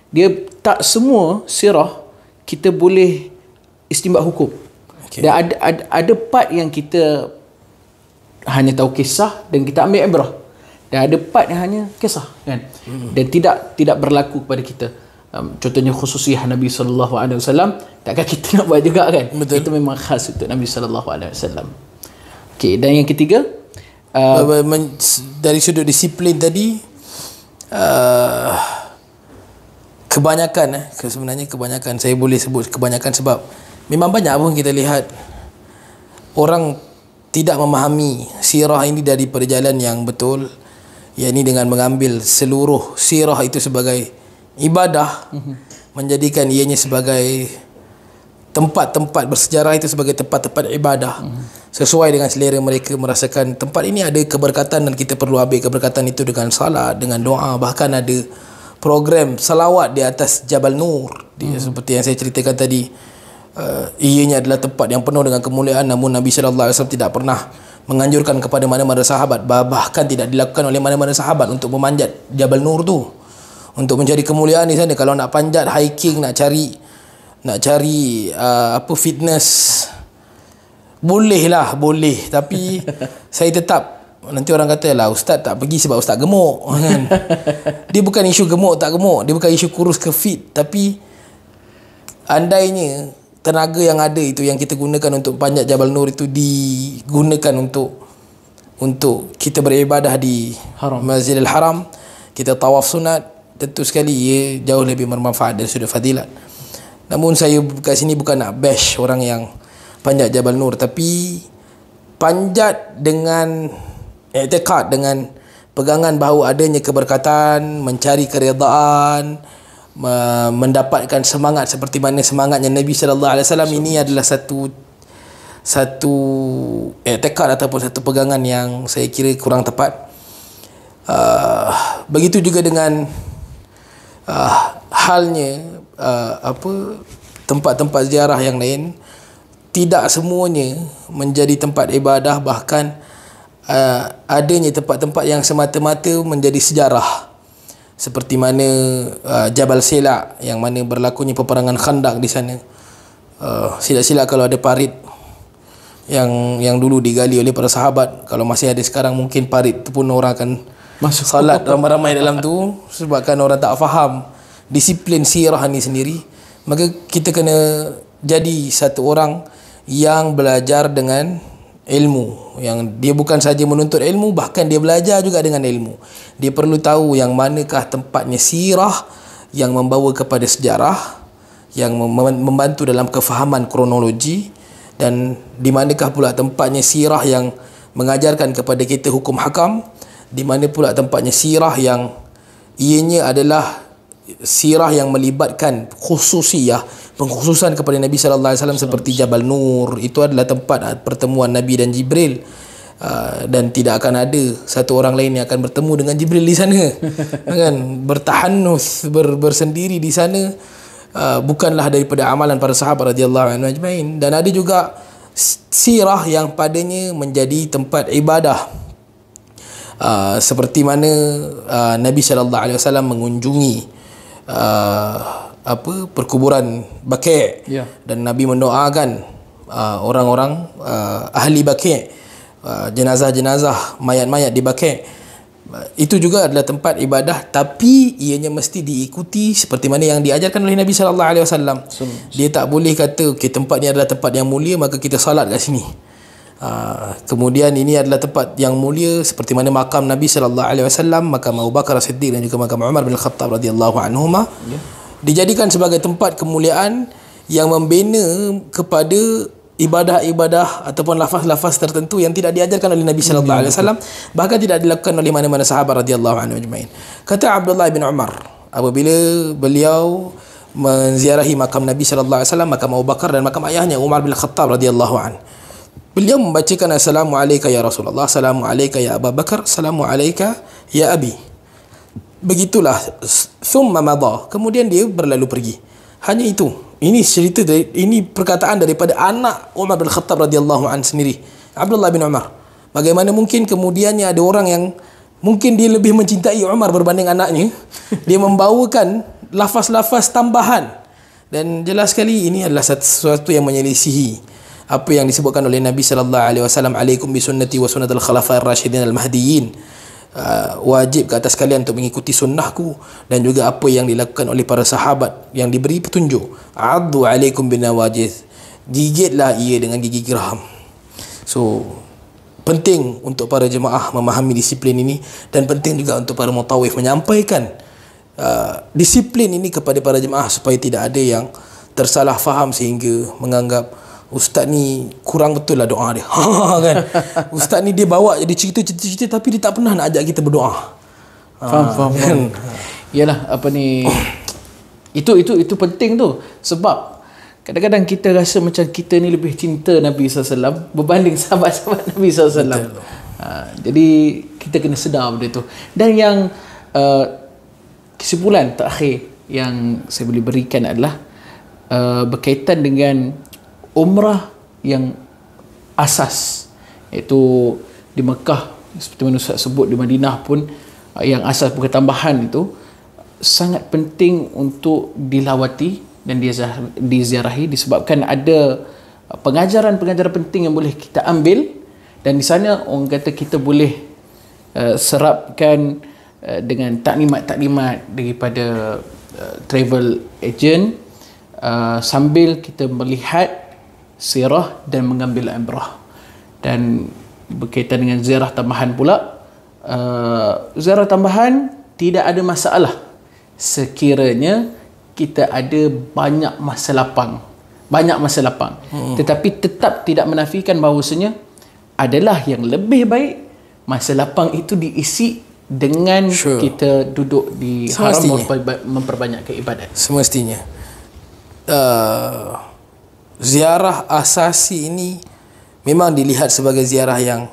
A: Dia tak semua sirah kita boleh istinbat hukum. Dan ada part yang kita hanya tahu kisah dan kita ambil ibrah, dan ada part yang hanya kisah, kan. Dan tidak berlaku kepada kita. Contohnya khususiyah Nabi SAW, takkan kita nak buat juga, kan. Betul. Itu memang khas untuk Nabi SAW. Okey, dan yang ketiga,
B: dari sudut disiplin tadi, kebanyakan sebenarnya kebanyakan, saya boleh sebut kebanyakan sebab memang banyak pun kita lihat orang tidak memahami sirah ini dari perjalanan yang betul, yakni dengan mengambil seluruh sirah itu sebagai ibadah, menjadikan ianya sebagai tempat-tempat bersejarah itu sebagai tempat-tempat ibadah, sesuai dengan selera mereka, merasakan tempat ini ada keberkatan dan kita perlu ambil keberkatan itu dengan salat, dengan doa. Bahkan ada program salawat di atas Jabal Nur, seperti yang saya ceritakan tadi. Ianya adalah tempat yang penuh dengan kemuliaan, namun Nabi SAW tidak pernah menganjurkan kepada mana-mana sahabat, bahkan tidak dilakukan oleh mana-mana sahabat untuk memanjat Jabal Nur tu, untuk mencari kemuliaan di sana. Kalau nak panjat, hiking, nak cari fitness, boleh, tapi saya tetap, nanti orang kata lah ustaz tak pergi sebab ustaz gemuk, kan. Dia bukan isu gemuk tak gemuk, dia bukan isu kurus ke fit, tapi andainya tenaga yang ada itu yang kita gunakan untuk panjat Jabal Nur itu digunakan untuk kita beribadah di Masjidil Haram, kita tawaf sunat, tentu sekali ia jauh lebih bermanfaat dari sudut fadilat. Namun saya kat sini bukan nak bash orang yang panjat Jabal Nur, tapi panjat dengan i'tiqad, dengan pegangan bahawa adanya keberkatan, mencari keredaan, mendapatkan semangat seperti mana semangatnya Nabi sallallahu alaihi wasallam. Ini adalah satu i'tiqad ataupun satu pegangan yang saya kira kurang tepat. Begitu juga dengan halnya tempat-tempat ziarah yang lain, tidak semuanya menjadi tempat ibadah, bahkan adanya tempat-tempat yang semata-mata menjadi sejarah, seperti mana Jabal Sela yang mana berlakunya peperangan Khandaq di sana. Sila-sila kalau ada parit yang dulu digali oleh para sahabat, kalau masih ada sekarang mungkin parit tu pun orang akan masuk salat ramai-ramai dalam tu, sebabkan orang tak faham disiplin sirah ni sendiri. maka kita kena jadi satu orang yang belajar dengan ilmu, yang dia bukan saja menuntut ilmu, bahkan dia belajar juga dengan ilmu. Dia perlu tahu yang manakah tempatnya sirah yang membawa kepada sejarah, yang membantu dalam kefahaman kronologi, dan di manakah pula tempatnya sirah yang mengajarkan kepada kita hukum hakam, di mana pula tempatnya sirah yang ianya adalah sirah yang melibatkan khususiyah, pengkhususan kepada Nabi sallallahu alaihi wasallam seperti Jabal Nur. Itu adalah tempat pertemuan Nabi dan Jibril, dan tidak akan ada satu orang lain yang akan bertemu dengan Jibril di sana kan, bertahanus, bersendiri di sana, bukanlah daripada amalan para sahabat radhiyallahu anhu ajmain. Dan ada juga sirah yang padanya menjadi tempat ibadah, seperti mana Nabi sallallahu alaihi wasallam mengunjungi perkuburan Baqi', dan Nabi mendoakan orang-orang ahli Baqi', jenazah-jenazah, mayat-mayat di Baqi'. Itu juga adalah tempat ibadah, tapi ianya mesti diikuti seperti mana yang diajarkan oleh Nabi sallallahu alaihi wasallam. Dia tak boleh kata okey, tempat ni adalah tempat yang mulia maka kita salat kat sini. Kemudian ini adalah tempat yang mulia seperti mana makam Nabi sallallahu alaihi wasallam, makam Abu Bakar As-Siddiq dan juga makam Umar bin Khattab radhiyallahu anhuma, dijadikan sebagai tempat kemuliaan yang membina kepada ibadah-ibadah ataupun lafaz-lafaz tertentu yang tidak diajarkan oleh Nabi sallallahu alaihi wasallam, bahkan tidak dilakukan oleh mana-mana sahabat radhiyallahu anhu ajmain. Kata Abdullah bin Umar, apabila beliau menziarahi makam Nabi sallallahu alaihi wasallam, makam Abu Bakar dan makam ayahnya Umar bin Khattab radhiyallahu anhu, beliau membacakan assalamu alayka ya Rasulullah, assalamu alayka ya Abu Bakar, assalamu alayka ya Abi. Begitulah, thumma madha, kemudian dia berlalu pergi. Hanya itu. Ini cerita ini perkataan daripada anak Umar bin Khattab radhiyallahu anhu sendiri, Abdullah bin Umar. Bagaimana mungkin kemudiannya ada orang yang mungkin dia lebih mencintai Umar berbanding anaknya, dia membawakan lafaz-lafaz tambahan, dan jelas sekali ini adalah sesuatu yang menyelisihi apa yang disebutkan oleh Nabi sallallahu alaihi wasallam, alaikum bi sunnati wa sunnatul khulafa'ir rasyidin al-mahdiyyin. Wajib ke atas kalian untuk mengikuti sunnahku dan juga apa yang dilakukan oleh para sahabat yang diberi petunjuk. Addu alaikum bin nawajiz, gigitlah ia dengan gigi geram. So penting untuk para jemaah memahami disiplin ini, dan penting juga untuk para mutawif menyampaikan disiplin ini kepada para jemaah supaya tidak ada yang tersalah faham sehingga menganggap ustaz ni kurang betul lah doa dia kan. Ustaz ni dia bawa jadi cerita tapi dia tak pernah nak ajak kita berdoa.
A: Faham kan? Yalah, apa ni, itu penting tu, sebab kadang-kadang kita rasa macam kita ni lebih cinta Nabi SAW berbanding sahabat-sahabat Nabi SAW. Jadi kita kena sedar benda tu. Dan yang kesimpulan terakhir yang saya boleh berikan adalah berkaitan dengan umrah yang asas, iaitu di Mekah seperti mana Ustaz sebut, di Madinah pun yang asas bukan tambahan, itu sangat penting untuk dilawati dan diziarahi, disebabkan ada pengajaran-pengajaran penting yang boleh kita ambil, dan di sana orang kata kita boleh serapkan dengan taklimat-taklimat daripada travel agent, sambil kita melihat sirah dan mengambil ibrah. Dan berkaitan dengan ziarah tambahan pula, ziarah tambahan tidak ada masalah sekiranya kita ada banyak masa lapang, tetapi tetap tidak menafikan bahawasanya adalah yang lebih baik masa lapang itu diisi dengan kita duduk di haram, memperbanyakkan ibadat
B: semestinya. Ziarah asasi ini memang dilihat sebagai ziarah yang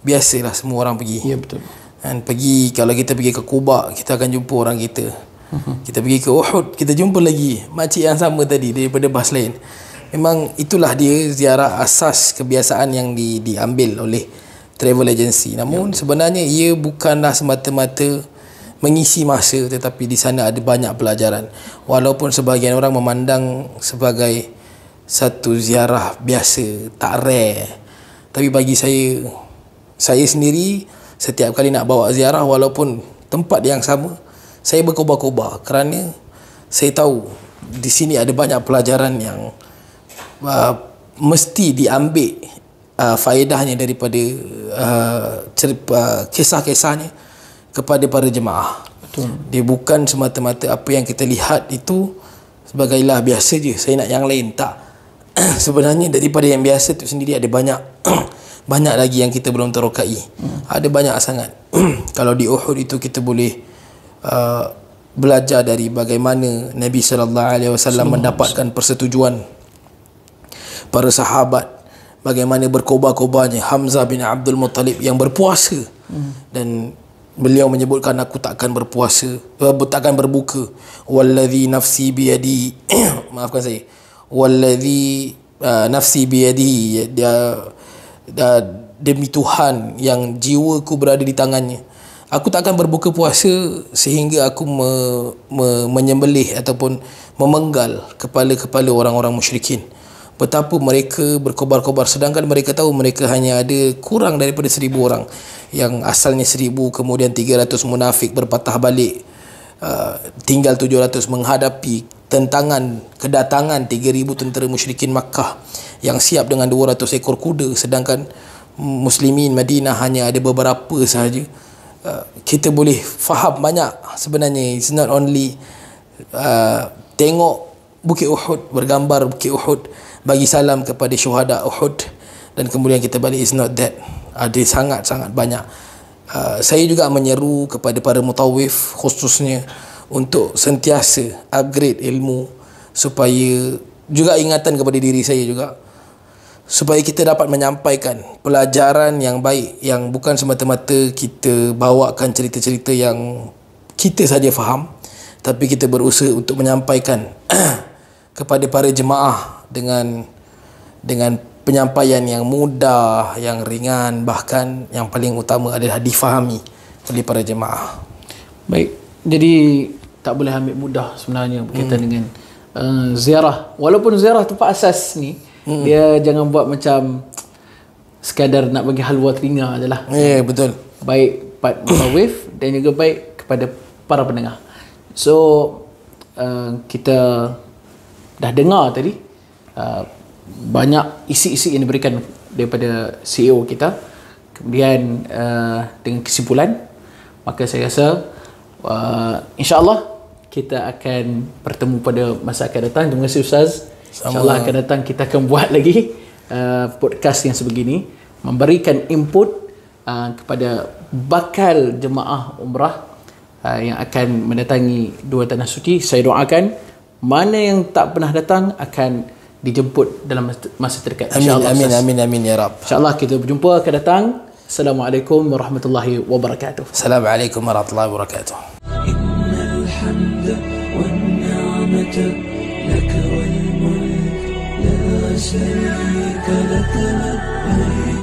B: biasalah semua orang pergi.
A: Ya, betul.
B: Dan pergi, kalau kita pergi ke Quba, kita akan jumpa orang kita. Kita pergi ke Uhud, kita jumpa lagi makcik yang sama tadi daripada bas lain. Memang itulah dia ziarah asas kebiasaan yang diambil oleh travel agency. Namun sebenarnya ia bukanlah semata-mata mengisi masa, tetapi di sana ada banyak pelajaran. Walaupun sebahagian orang memandang sebagai satu ziarah biasa, tak rare, tapi bagi saya sendiri, setiap kali nak bawa ziarah walaupun tempat yang sama, saya berkobar-kobar kerana saya tahu di sini ada banyak pelajaran yang mesti diambil faedahnya daripada kisah-kisahnya kepada para jemaah. Betul. Dia bukan semata-mata apa yang kita lihat itu sebagailah biasa je, saya nak yang lain, tak. Sebenarnya daripada yang biasa tu sendiri ada banyak banyak lagi yang kita belum terokai. Ada banyak sangat. Kalau di Uhud itu kita boleh belajar dari bagaimana Nabi SAW mendapatkan persetujuan para sahabat, bagaimana berkobar-kobarnya Hamzah bin Abdul Muttalib yang berpuasa, dan beliau menyebutkan, aku takkan berpuasa, takkan berbuka, wallazi nafsi biyadi maafkan saya, wallazi nafsi biyadi, demi Tuhan yang jiwaku berada di tangannya, aku takkan berbuka puasa sehingga aku menyembelih ataupun memenggal kepala-kepala orang-orang musyrikin. Betapa mereka berkobar-kobar, sedangkan mereka tahu mereka hanya ada kurang daripada 1,000 orang, yang asalnya 1,000, kemudian 300 munafik berpatah balik, tinggal 700 menghadapi kedatangan 3,000 tentera musyrikin Makkah yang siap dengan 200 ekor kuda, sedangkan muslimin Madinah hanya ada beberapa sahaja. Kita boleh faham banyak sebenarnya. It's not only tengok Bukit Uhud, bergambar Bukit Uhud, bagi salam kepada syuhada Uhud, dan kemudian kita balik. It's not that. Ada sangat-sangat banyak. Saya juga menyeru kepada para mutawif khususnya untuk sentiasa upgrade ilmu, supaya juga ingatan kepada diri saya juga, supaya kita dapat menyampaikan pelajaran yang baik, yang bukan semata-mata kita bawakan cerita-cerita yang kita saja faham, tapi kita berusaha untuk menyampaikan kepada para jemaah dengan penyampaian yang mudah, yang ringan, bahkan yang paling utama adalah difahami oleh para jemaah.
A: Baik, jadi tak boleh ambil mudah sebenarnya berkaitan dengan ziarah. Walaupun ziarah tempat asas ni, dia jangan buat macam sekadar nak bagi halwa telinga je lah.
B: Betul.
A: Baik part mutawif dan juga baik kepada para pendengar. So kita dah dengar tadi banyak isi-isi yang diberikan daripada CEO kita. Kemudian dengan kesimpulan, maka saya rasa insya-Allah kita akan bertemu pada masa akan datang. Terima kasih Ustaz. InsyaAllah akan datang kita akan buat lagi podcast yang sebegini, memberikan input kepada bakal jemaah umrah yang akan mendatangi dua tanah suci. Saya doakan mana yang tak pernah datang akan dijemput dalam masa terdekat.
B: Amin, amin, amin ya Rab.
A: InsyaAllah kita berjumpa akan datang. Assalamualaikum warahmatullahi wabarakatuh.
B: Assalamualaikum warahmatullahi wabarakatuh. Innal hamda wan ni'mata laka wal mulk la sharika lak.